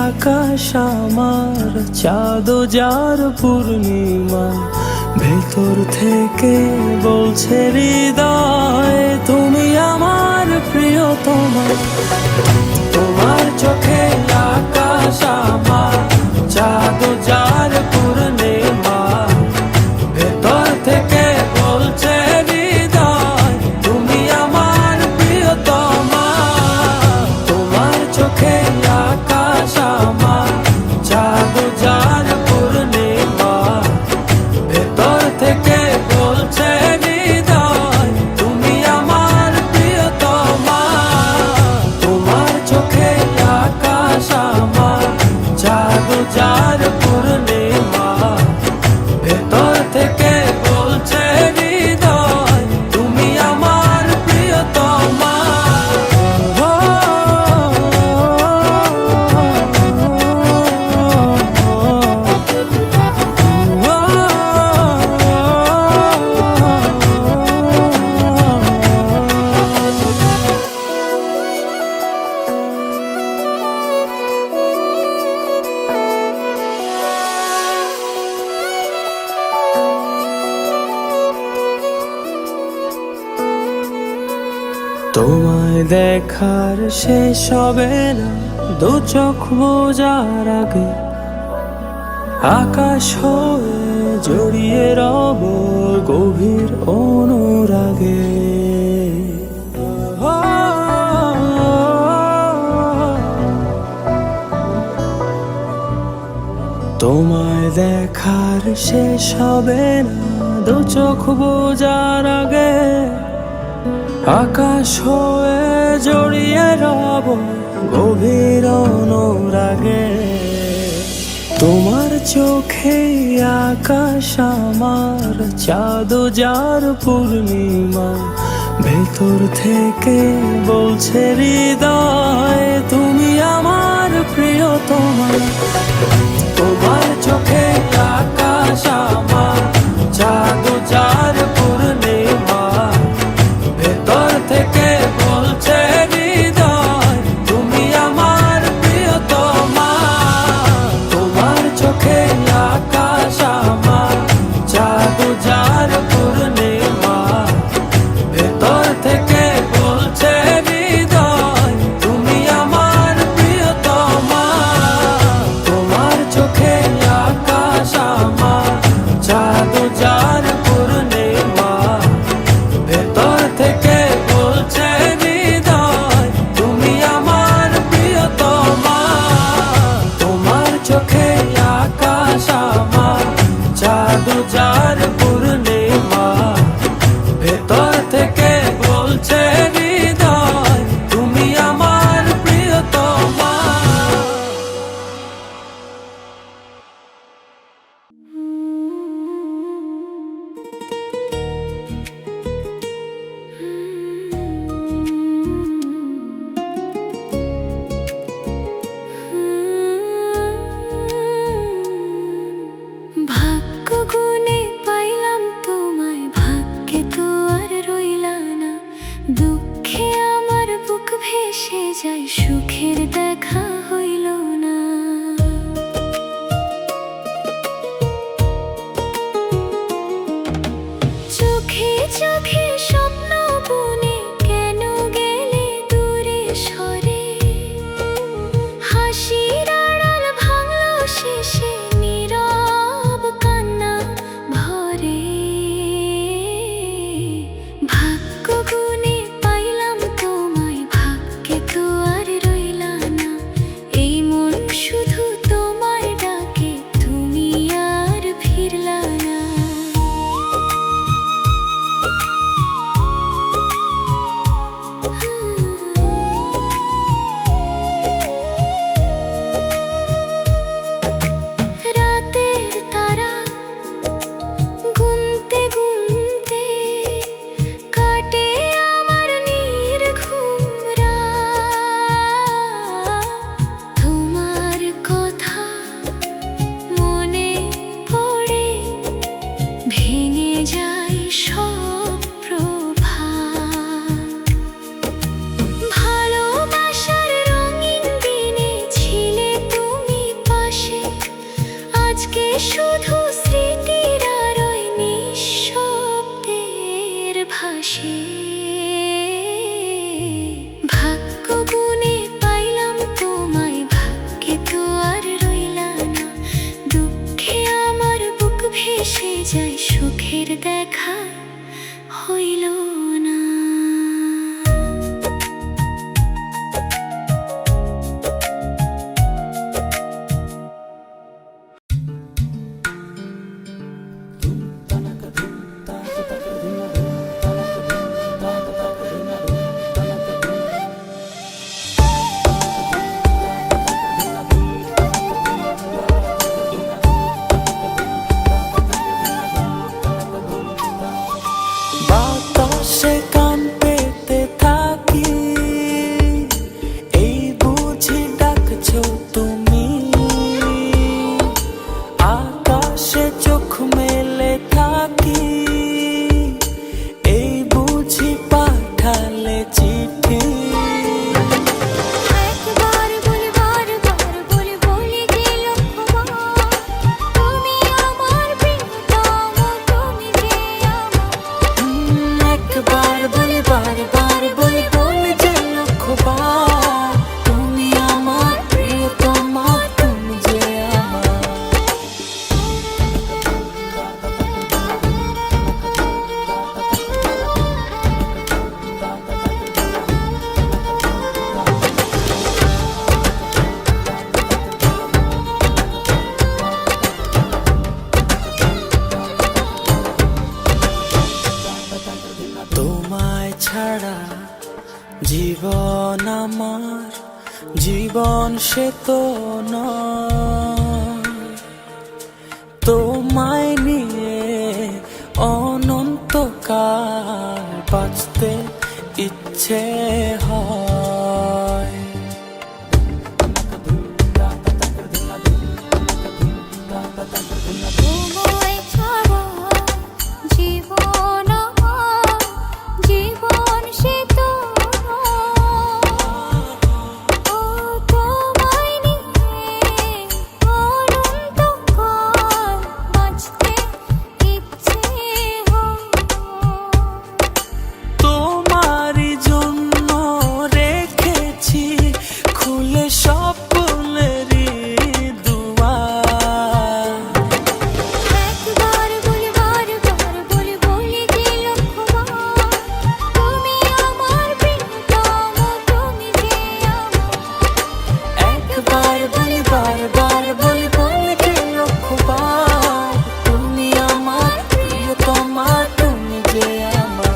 আকাশ আমার, চাঁদ যার পূর্ণিমা, ভেতর থেকে বলছে হৃদয় তুমি আমার প্রিয়তমা। তোমার চোখে আকাশ আমার, চাঁদ যার পূর্ণিমা, ভেতর থেকে বলছে হৃদয় তুমি আমার প্রিয়তমা। তোমার চোখে আকাশ আমার, চাঁদ যার পূর্ণিমা, ভেতর থেকে বলছে হৃদয় তুমি আমার প্রিয়তমা। তোমার চোখে আকাশ আমার, চাঁদ যার পূর্ণিমা, ভেতর থেকে বলছে হৃদয় তুমি আমার প্রিয়তমা। তোমায় দেখার শেষ হবে না দু চোখ বোঝার আগে, আকাশ হয়ে জড়িয়ে রব গভীর অনুরাগে। তোমায় দেখার শেষ হবে না দু চোখ বোঝার আগে, আকাশ হয়ে জড়িয়ে রব গভীর অনুরাগে। তোমার চোখে আকাশ আমার, চাঁদ যার পূর্ণিমা, ভেতর থেকে বলছে হৃদয় তুমি আমার প্রিয়তমা। তোমার চোখে আকাশ আমার, চাঁদ যার পূর্ণিমা, ভেতর থেকে বলছে হৃদয় তুমি আমার প্রিয়তমা। তোমার চোখে আকাশ আমার, চাঁদ যার পূর্ণিমা, ভেতর থেকে বলছে হৃদয় তুমি আমার প্রিয়তমা। তোমার চোখে শুধু স্মৃতির আর ওই নিঃশব্দের ভাসে। ভাগ্য গুণে পাইলাম তোমায়, ভাগ্যে তো আর রইলা না। দুঃখে আমার বুক ভেসে যায়, সুখের দেখা হইল না। বাতাসে কান পেতে থাকি, এই বুঝি ডাকছো তুমি। আকাশে চোখ মেলে থাকি, এই বুঝি পাঠালে চিঠি। একবার বলি বারবার বলি বলি যে লক্ষ্যবার, তুমি আমার প্রিয়তম, তুমি যে আমার। একবার বলি বারবার বলি বলি যে লক্ষ্যবার, তুমি আমার প্রিয়তমা, তুমি যে আমার। তোমায় ছাড়া জীবন আমার, জীবন সে তো নয়। তোমায় নিয়ে অনন্তকাল বাঁচতে ইচ্ছে হয়। তোমায় ছাড়া জীবন আমার, জীবন সে তো ও। তোমায় নিয়ে অনন্তকাল বাঁচতে ইচ্ছে হয়। তোমারই জন্য রেখেছি খুলে স্বপ্নেরই দুয়ার। একবার বলি বারবার বলি বলি যে লক্ষ্যবার, তুমি আমার প্রিয়তম, তুমি যে আমার। একবার বলি বারবার বলি বলি যে লক্ষ্যবার, তুমি আমার প্রিয়তমা, তুমি যে আমার।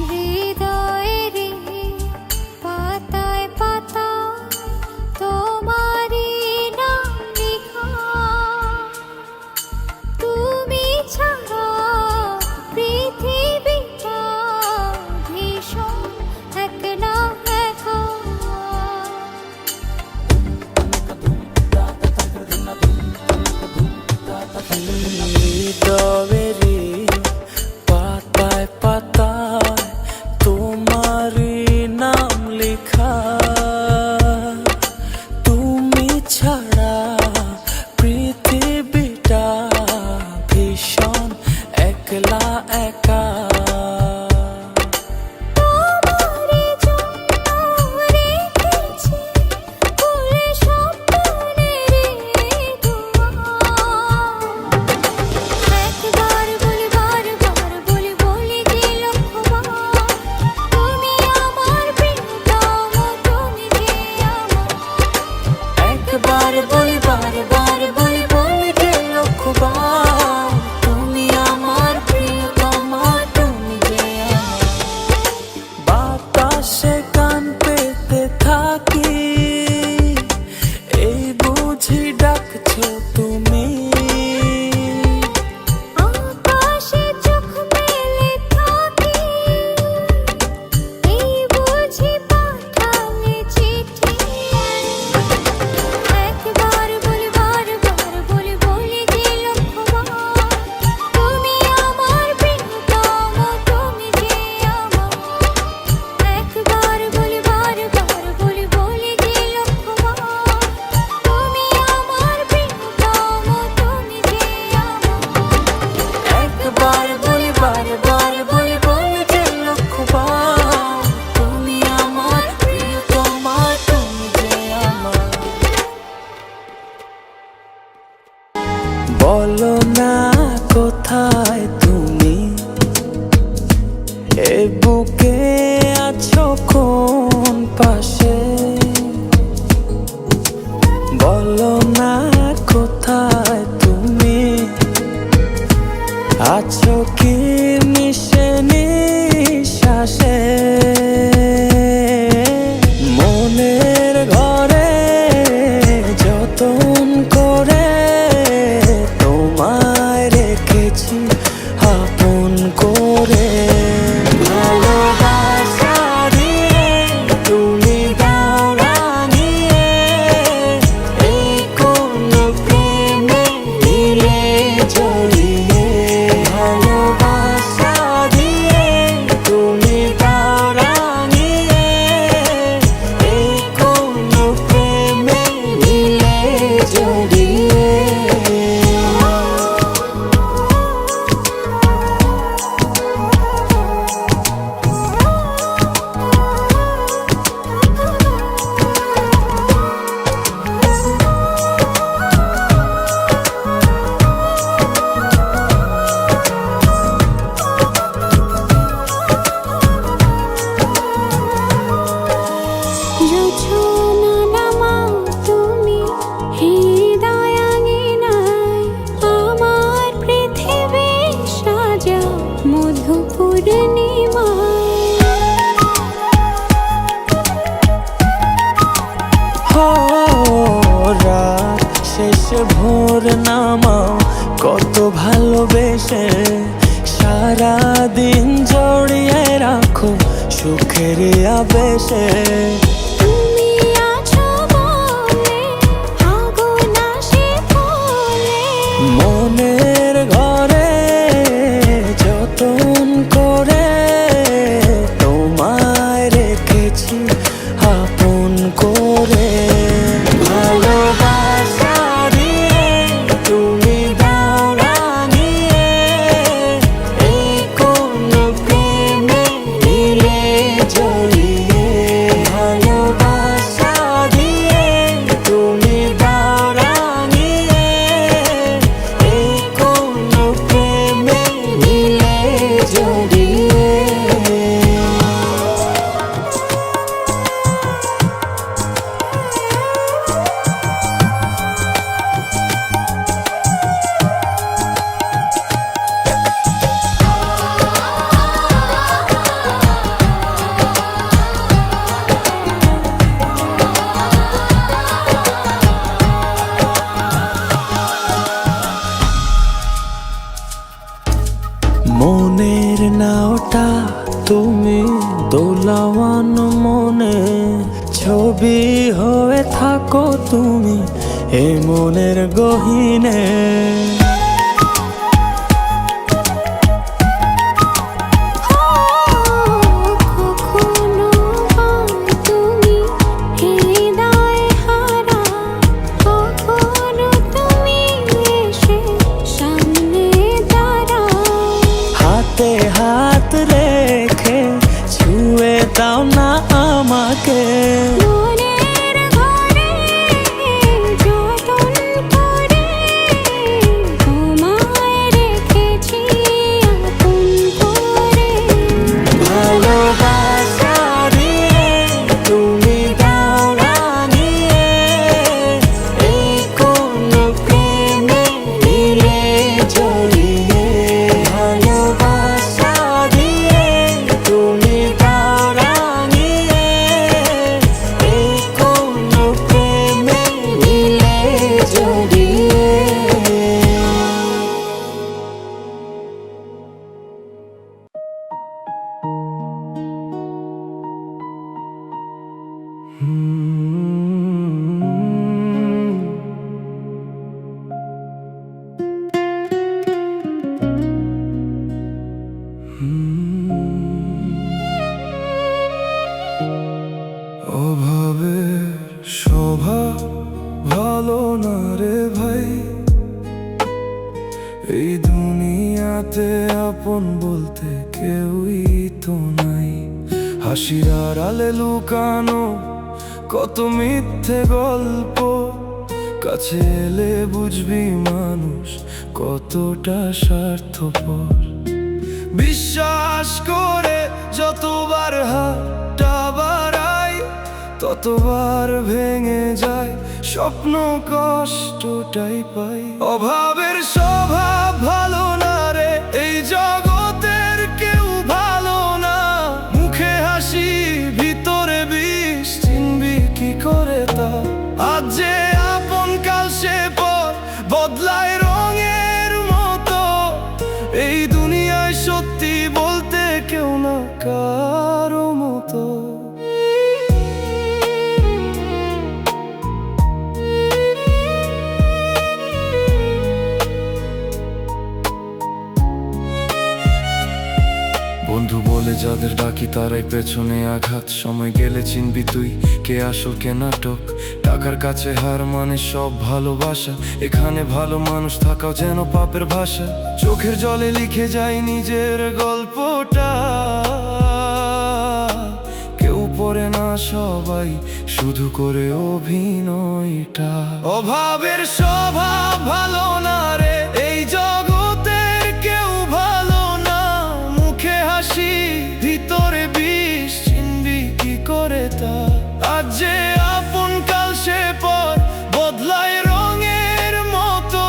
হৃদয়েরই পাতায় পাতায় তোমারই নাম লেখা, তুমি ছাড়া পৃথিবীটা ভীষণ একলা একা। হৃদয়েরই পাতায় পাতায় তোমারই নাম লেখা, তুমি ছাড়া পৃথিবীটা ভীষণ একলা একা। তোমারই জন্য রেখেছি খুলে স্বপ্নেরই দুয়ার। একবার বলি বারবার বলি বলি যে লক্ষ্যবার, তুমি আমার প্রিয়তম, তুমি যে আমার। একবার বলি বারবার বলি বলি যে লক্ষ্যবার, তুমি আমার প্রিয়তমা, তুমি যে আমার। বাতাসে কান পেতে থাকি, এই বুঝি ডাকছো তুমি। আকাশে চোখ মেলে থাকি, এই বুঝি পাঠালে চিঠি। বলো না কোথায় তুমি আছো কি মিশে নিঃশ্বাসে মনের ঘরে যতন করে তোমায় রেখেছি আপন করে ভালোবাসা দিয়ে তুমি দাও রাঙিয়ে এই কোন প্রেমে দিলে জড়িয়ে ভালোবাসা দিয়ে তুমি দাও রাঙিয়ে এই কোন প্রেমে দিলে জড়িয়ে জোছনা নামাও তুমি হৃদয় আঙিনায় আমার পৃথিবী সাজাও মধু পূর্ণিমায় হো রাত শেষে ভোর নামাও কত ভালোবেসে সারাদিন জড়িয়ে রাখো সুখের আবেশে তুমি আছো বলে আগুন আসে বলে মনের ঘরে যতন করে তোমায় রেখেছি আপন করে ভালোবাসা দিয়ে তুমি দাও রাঙিয়ে এই কোন প্রেমে দিলে জড়িয়ে ভালোবাসা দিয়ে তুমি দাও রাঙিয়ে এই কোন প্রেমে দিলে জড়িয়ে মনের নাওটা তুমি দোলাওয়ান মনে ছবি হয়ে থাকো তুমি এ মনের গহীনে কখনো তুমি হৃদয় হারা কখনো তুমি এসে সামনে দাঁড়াও হাতে হাত রেখে ছুঁয়ে দাও না আমাকে মনের ঘরে যতন করে তোমায় রেখেছি আপন করে ভালোবাসা দিয়ে তুমি দাও রাঙিয়ে এই কোন প্রেমে দিলে জড়িয়ে ভালোবাসা দিয়ে তুমি দাও রাঙিয়ে এই কোন প্রেমে দিলে জড়িয়ে অভাবের স্বভাব ভালো না রে ভাই, এই দুনিয়াতে আপন বলতে কেউই তো নাই। হাসির আড়ালে লুকানো কত মিথ্যে গল্প, কাছে এলে বুঝবি মানুষ কতটা স্বার্থপর। বিশ্বাস করে যতবার হাতটা বাড়াই ততবার ভেঙে যায় স্বপ্ন কষ্টটাই পাই। অভাবের স্বভাব ভালো না রে, এই জগতের কেউ ভালো না। মুখে হাসি ভিতরে বিষ, চিনবি কি করে তা? আজ যে আপন কাল সে পর, বদলায় রঙের মতো। এই দুনিয়ায় সত্যি বলতে কেউ না কারো মতো। বন্ধু বলে যাদের ডাকি তারাই পেছনে আঘাত। সময় গেলে চিনবি তুই কে আসল কে নাটক। টাকার কাছে হার মানে সব ভালোবাসা। এখানে ভালো মানুষ থাকাও যেন পাপের ভাষা। চোখের জলে লিখে যায় নিজের গল্পটা, কেউ পড়ে না সবাই শুধু করে অভিনয়টা। অভাবের স্বভাব ভালো না রে, এই জগতের কেউ ভালো না। মুখে হাসি ভিতরে বিষ, চিনবি কি করে তা? আজ যে আপন কাল সে পর, বদলায় রঙের মতো।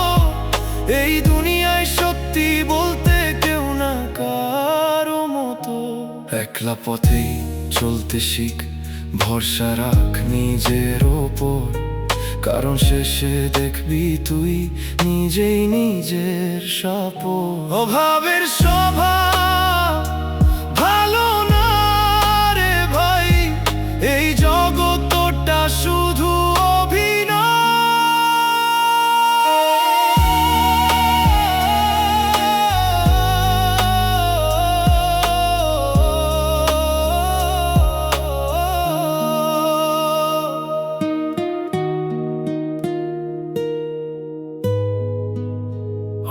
এই দুনিয়ায় সত্যি বলতে কেউ না কারো মতো। একলা পথেই চলতে শিখ, ভরসা রাখ নিজের ওপর। কারণ শেষে দেখবি তুই নিজেই নিজের সাপোর্ট। অভাবের স্বভাব ভালো না রে ভাই, এই জগৎটা শুধু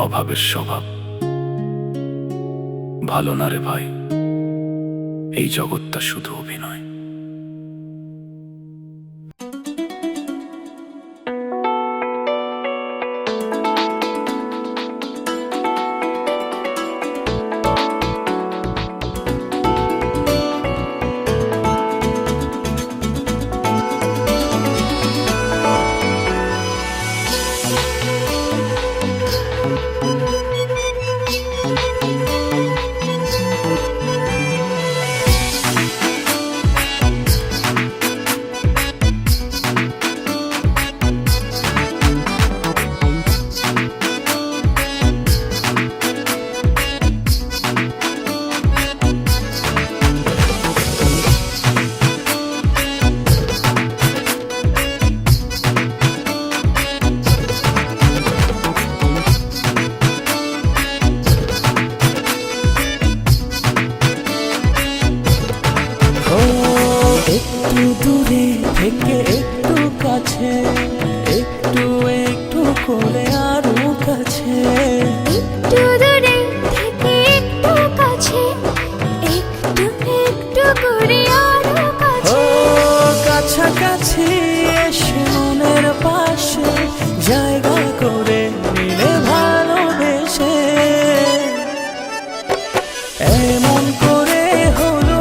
অভাবের স্বভাব ভালো না রে ভাই, এই জগৎটা শুধু অভিনয়। একটু দূরে থেকে একটু কাছে, একটু একটু করে আরো কাছে। একটু দূরে থেকে একটু কাছে, একটু একটু করে আরো ও কাছে। কাছাকাছি এসে মনের পাশে জায়গা করে নিলে ভালোবেসে। এমন করে হলো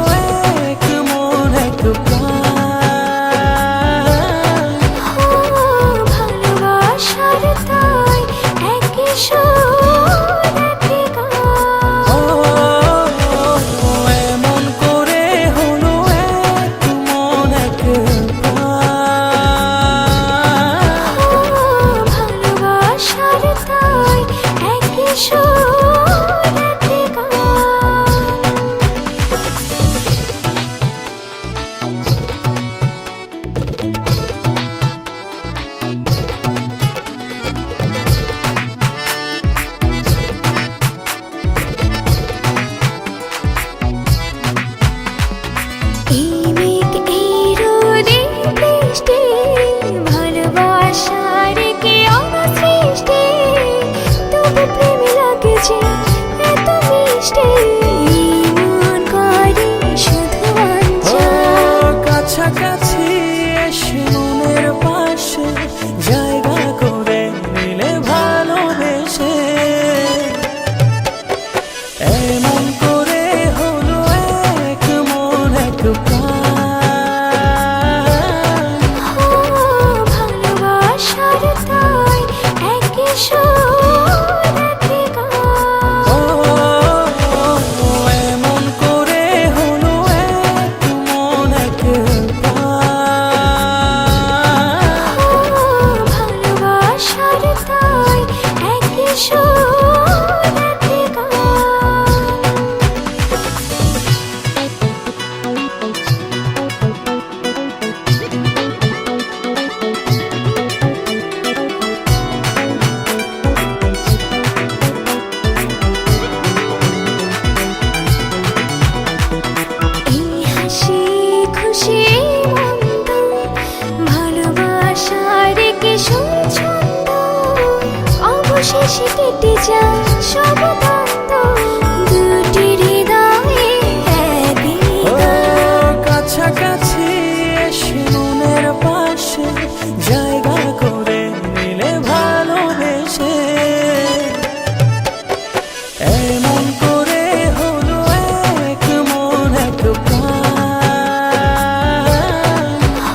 এক মন এক প্রাণ। ভালোবাসার তাই একই সুর একই গান। এমন করে হলো এক মন এক প্রাণ। ভালোবাসার তাই একই সুর একই গান। এই মেঘ এই রোদে বৃষ্টি, ভালোবাসার কি অসৃষ্টি। তবু প্রেম লাগে যে এত মিষ্টি, মন করে শুধু অঞ্চল। কাছাকাছি এসে মনের পাশে জায়গা করে নিলে ভালোবেসে। এমন করে হলো এক মন এক প্রাণ। পাশে কেটে যায় সব দ্বন্দ্ব, দুটি হৃদয়ে একই ও গান। কাছাকাছি এসে মনের পাশে জায়গা করে নিলে ভালোবেসে, এমন করে হলো এক মন এক প্রাণ।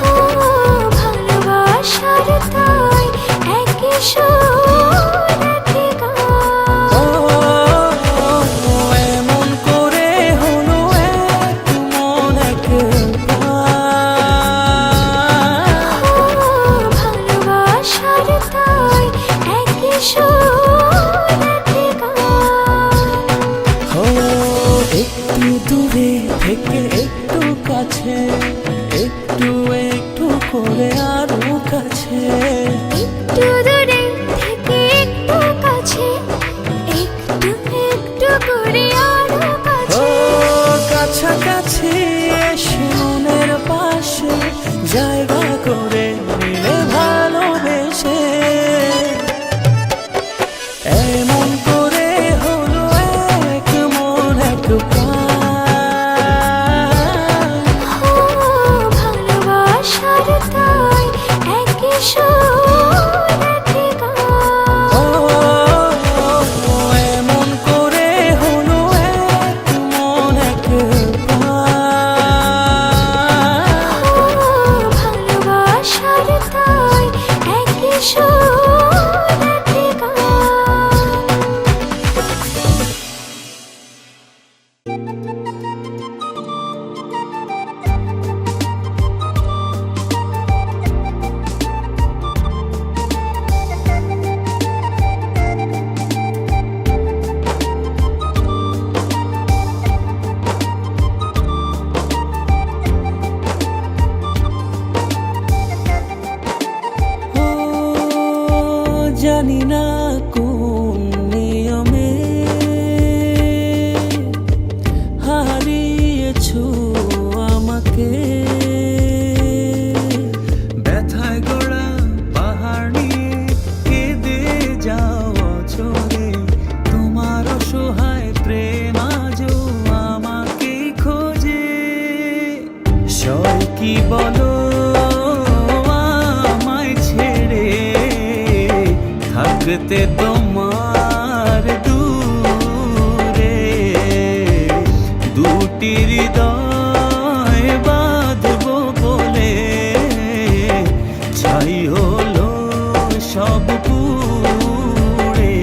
ও ভালোবাসার তাই একই সুর একই গান। ও এমন করে হলো এক মন এক প্রাণ। ও ভালোবাসার তাই একই সুর একই গান। ও একটু দূরে থেকে একটু কাছে, একটু একটু করে আরো কাছে, একটু দূরে থেকে একটু কাছে, একটু একটু করে আরো ও কাছে। কাছাকাছি এসে মনের পাশে জায়গা করে নিলে ভালোবেসে, এমন করে হলো এক মন এক প্রাণ। ও ভালোবাসার তাই একই সুর একই গান। ও এমন করে হলো এক মন এক প্রাণ। ও ভালোবাসার তাই একই সুর একই গান। ও জানি না কোন নিয়মে হারিয়েছো আমাকে, ব্যথায় গড়া পাহাড় নিয়ে কেঁদে যাও অচরে, তোমার অসহায় প্রেম আজও আমাকে খোঁজে। সয় কি বলো আমায় ছেড়ে থাকতে তোমার দূরে, দুটি হৃদয় বাঁধবো বলে ছাই হলো সব পুড়ে।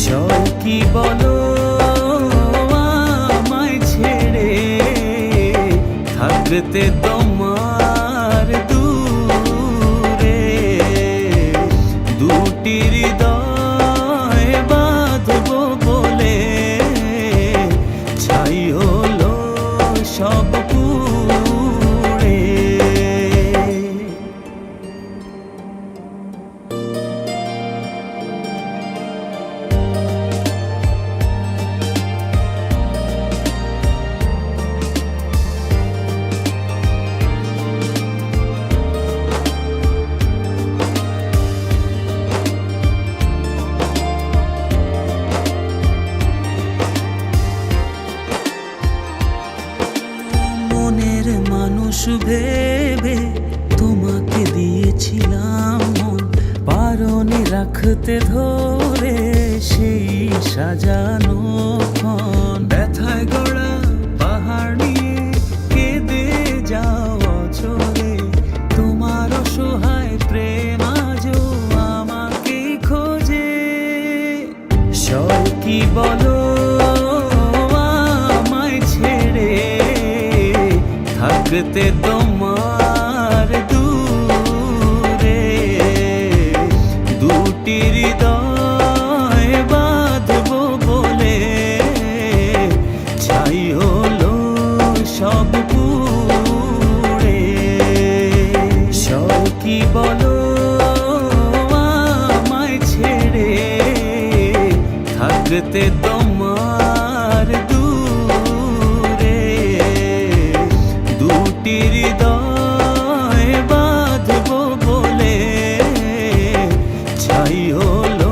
সয় কি বলো আমায় ছেড়ে থাকতে তোমার দূরে, দুটি হৃদয় বাঁধবো বলে ছাই হলো সব পুড়ে। মনের মানুষ ভেবে তোমাকে দিয়েছিলাম মন, পারনি রাখতে ধরে সেই সাজানো ক্ষণ। ব্যথায় গড়া পাহাড় নিয়ে কেঁদে যাও অচরে, তোমার অসহায় প্রেম আজও আমাকে খোঁজে। সয় কি বলো আমায় ছেড়ে থাকতে তোমার দূরে, দুটি হৃদয় বাঁধবো বলে ছাই হলো সব পুড়ে। সয় কি বলো আমায় ছেড়ে থাকতে তোমার দূরে, দুটি হৃদয় বাঁধবো বলে ছাই হলো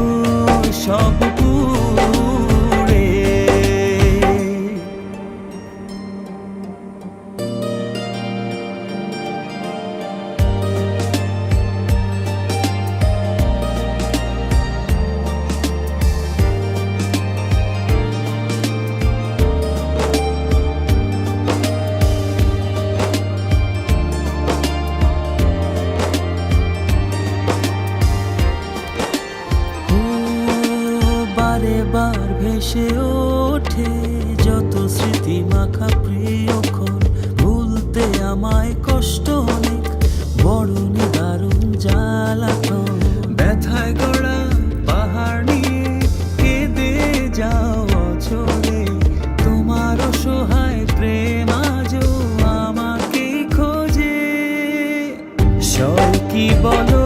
ভেসে ওঠে যত স্মৃতি মাখা প্রিয়ক্ষণ, ভুলতে আমায় কষ্ট অনেক, বড় নিদারুণ জ্বালাতন। ব্যথায় গড়া পাহাড় নিয়ে কেঁদে যাও অচলে, তোমার অসহায় প্রেম আজও আমাকে খোঁজে। সয় কি বলো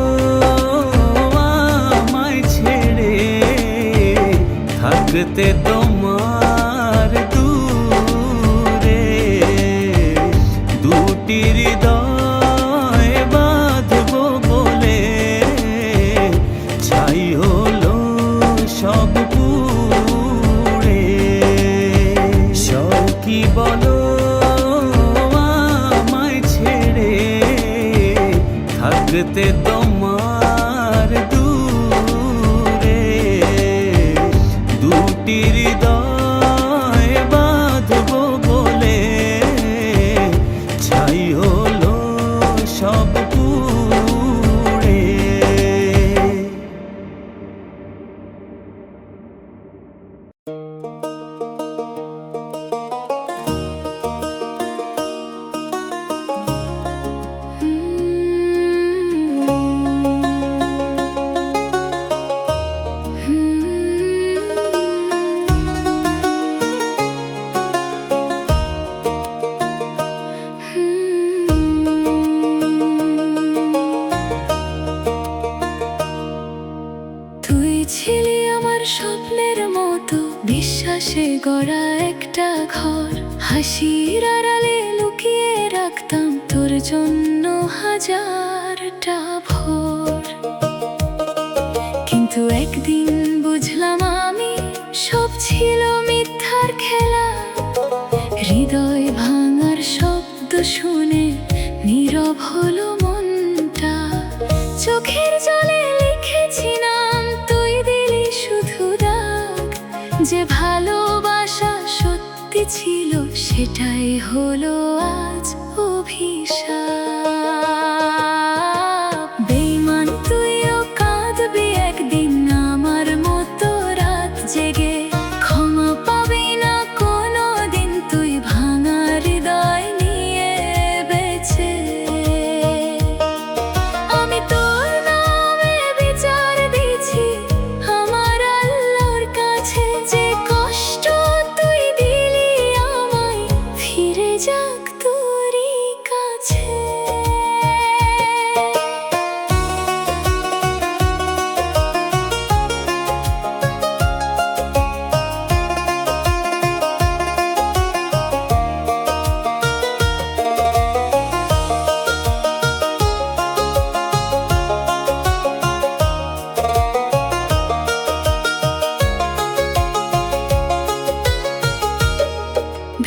আমায় ছেড়ে থাকতে তোমার দূরে, দুটি হৃদয় বাঁধবো বলে ছাই হলো সব পুড়ে। সব কি বলো আমায় ছেড়ে থাকতে তোমার দূরে, দুটি হৃদয় বাঁধবো বলে ছাই হলো সব পুড়ে। তুই ছিলি আমার স্বপ্নের মতো, বিশ্বাসে গড়া একটা ঘর, হাসির আড়ালে লুকিয়ে রাখতাম তোর জন্য হাজারটা ভোর। কিন্তু একদিন বুঝলাম আমি সব ছিল মিথ্যার খেলা, হৃদয় ভাঙার শব্দ শুনে নীরব হলো মনটা। চোখের জলে লিখেছি নাম, তুই দিলি শুধু দাগ। যে ভালোবাসা সত্যি ছিল সেটাই হলো আজ অভিশাপ। বেঈমান তুইও কাঁদবি একদিন আমার মতো রাত জেগে, ক্ষমা পাবি না কোনো দিন তুই ভাঙা হৃদয় নিয়ে বেঁচে। আমি তোর নামে বিচার দিছি আমার আল্লাহর কাছে, যে কষ্ট তুই দিলি আমায় ফিরে যাক তোরই কাছে।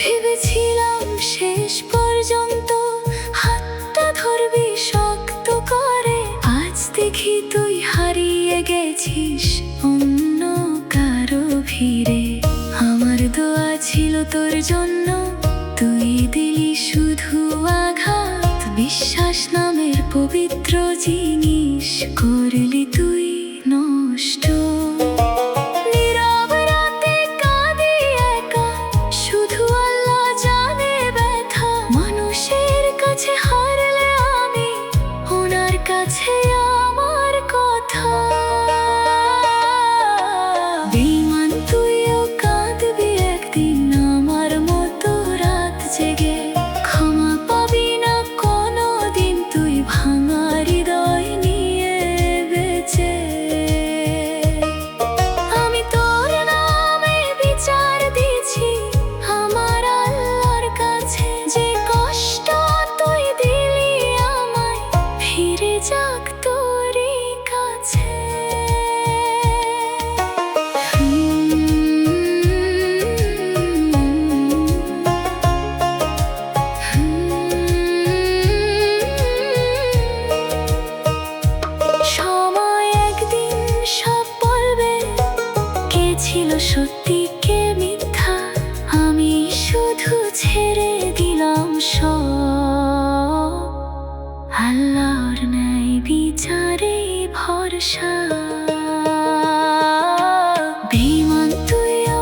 ভেবেছিলাম শেষ পর্যন্ত হাতটা ধরবি শক্ত করে, আজ দেখি তুই হারিয়ে গেছিস অন্য কারো ভিড়ে। আমার দোয়া ছিল তোর জন্য, তুই দিলি শুধু আঘাত। বিশ্বাস নামের পবিত্র জিনিস করলি তুই নষ্ট। নীরব রাতে কাঁদি একা, শুধু আল্লাহ জানে ব্যথা। মানুষের কাছে হারলে আমি ওনার কাছে আমার কথা। বেঈমান তুইও কাঁদবি একদিন আমার মতো রাত জেগে, ক্ষমা পাবি না কোনো দিন তুই ভাঙা হৃদয় নিয়ে বেঁচে। আমি তোর নামে বিচার দিছি আমার আল্লাহর কাছে, যে কষ্ট তুই দিলি আমায় ফিরে যাক তোরই কাছে। সময় একদিন সব বলবে কে ছিল সত্যি কে মিথ্যা। আমি শুধু ছেড়ে দিলাম সব আল্লাহর ন্যায় বিচারে ভরসা। বেঈমান তুইও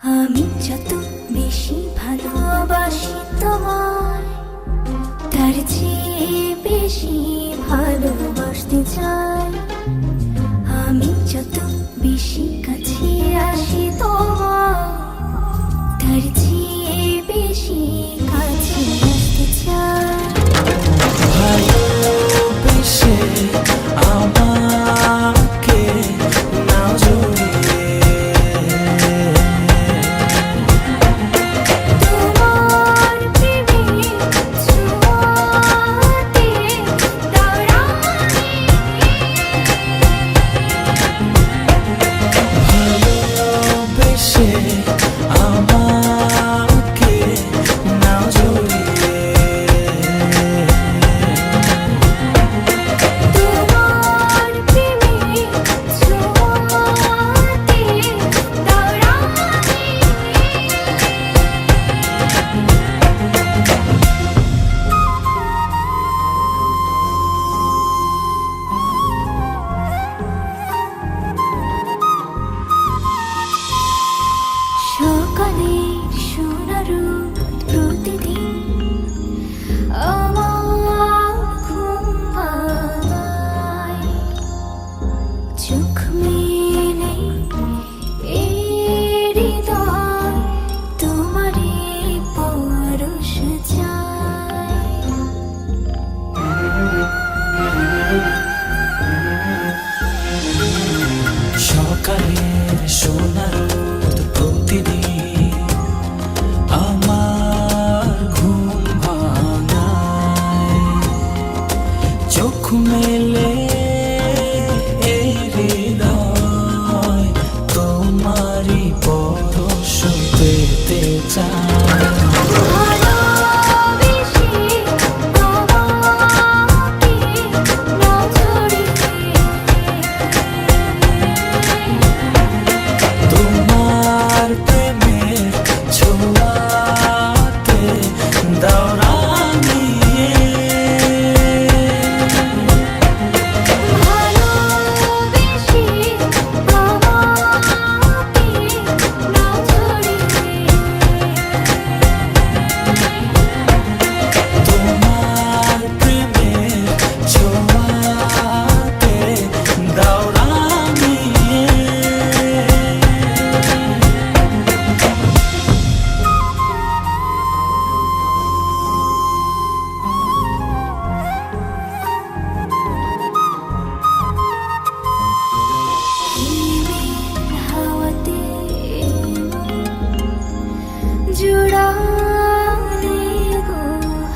আমি যত বেশি ভালোবাসি তোমায়, তার চেয়ে বেশি ভালোবাসতে চাই। আমি যত বেশি কাছে আসি তোমার, তার চেয়ে বেশি কাছে আসতে চাই। ভালোবেসে আমাকে নাও জড়িয়ে, তোমার প্রেমে ছোঁয়াতে দাঁড়ানি, ভালোবেসে আমাকে নাও জড়িয়ে, তোমার প্রেমে ছোঁয়াতে দাঁড়ানি। সকালের সোনার রোদ প্রতিদিন আমার ঘুম ভাঙায়, চোখ মেলে এই হৃদয় তোমারই পরশ চায়। সকালের সোনার রোদ প্রতিদিন আমার ঘুম ভাঙায়, চোখ মেলে এই হৃদয় তোমারই পরশ পেতে চায়। ভালোবেসে আমাকে নাও জড়িয়ে, তোমার প্রেমের ছোঁয়াতে দাও রাঙিয়ে, ভালোবেসে আমাকে নাও জড়িয়ে, তোমার প্রেমের ছোঁয়াতে দাও রাঙিয়ে। হাওয়াতে জুড়ালে গো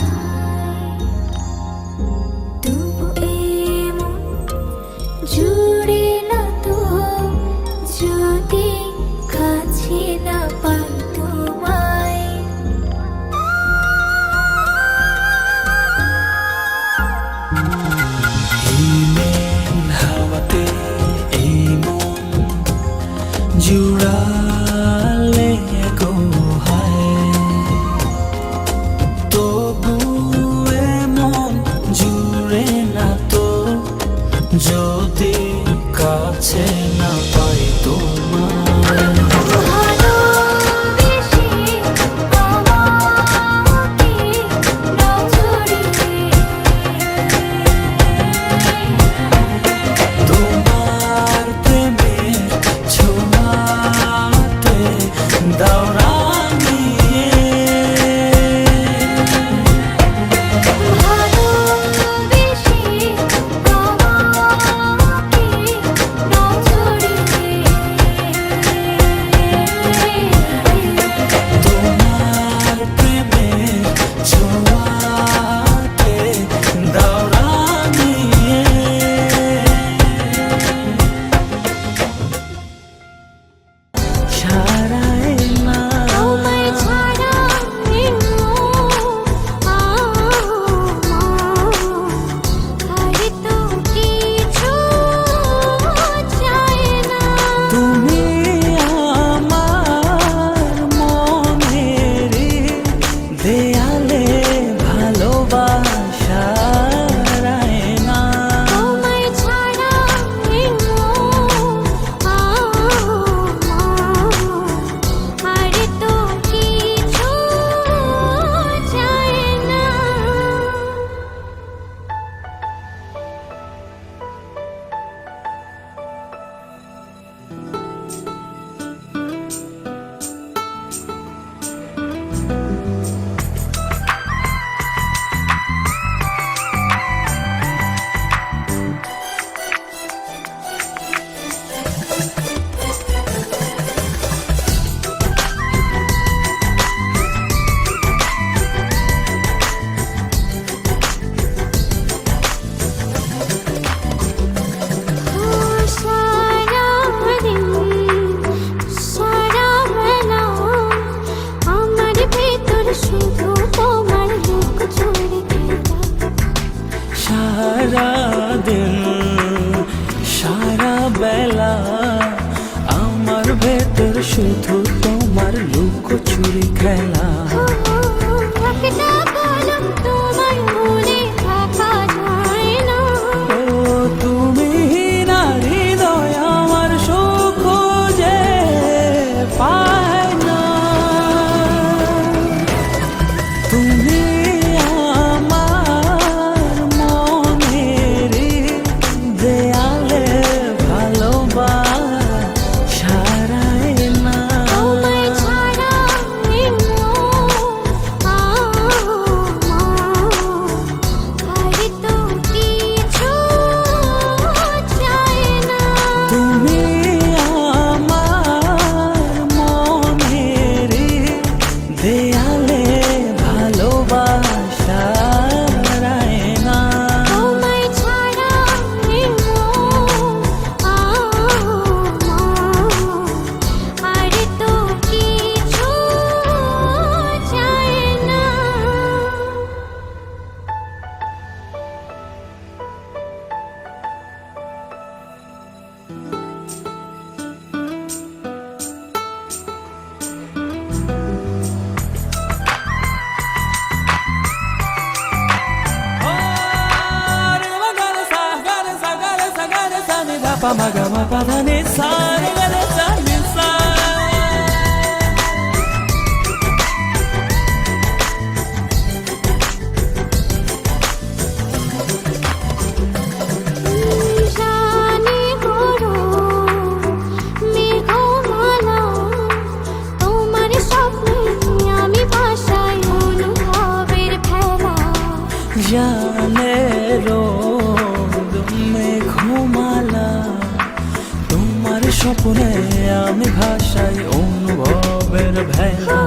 হায়, তবু এমন জুড়ে না তো যদি কাছে না পাই তোমায়। হিমেল হাওয়াতে এই মন জুড়ালে গো হায়, তবু এমন জুড়ে না তো যদি কাছে না পাই তোমায়। ভালোবেসে আমাকে নাও জড়িয়ে, তোমার প্রেমের ছোঁয়াতে দাও রাঙিয়ে, ভালোবেসে আমাকে নাও জড়িয়ে, শুধু তোমার লুকোচুরি খেলা। একটা কলম তোমার মনে থাকা যায় না। ও তুমি না হৃদয় আমার সুখ খুঁজে পায় না। তুমি আমার মনের দেয়ালে ভালোবাসায় না। তোমায় ছাড়া এই মন আর তো কিছু চায় না। তুমি আমার মনের দেয়ালে ভালোবাসায় না। তোমায় ছাড়া এই মন আর তো কিছু চায় না। Pa ma ga ma pa da ni sa re ga re sa ni sa. জানি করো মেঘমালা, তোমার স্বপ্নে আমি ভাসাই অনুভবের ভেলা। জানে রোদ মেঘমালা, তোমার স্বপ্নে আমি ভাসাই অনুভবের ভেলা।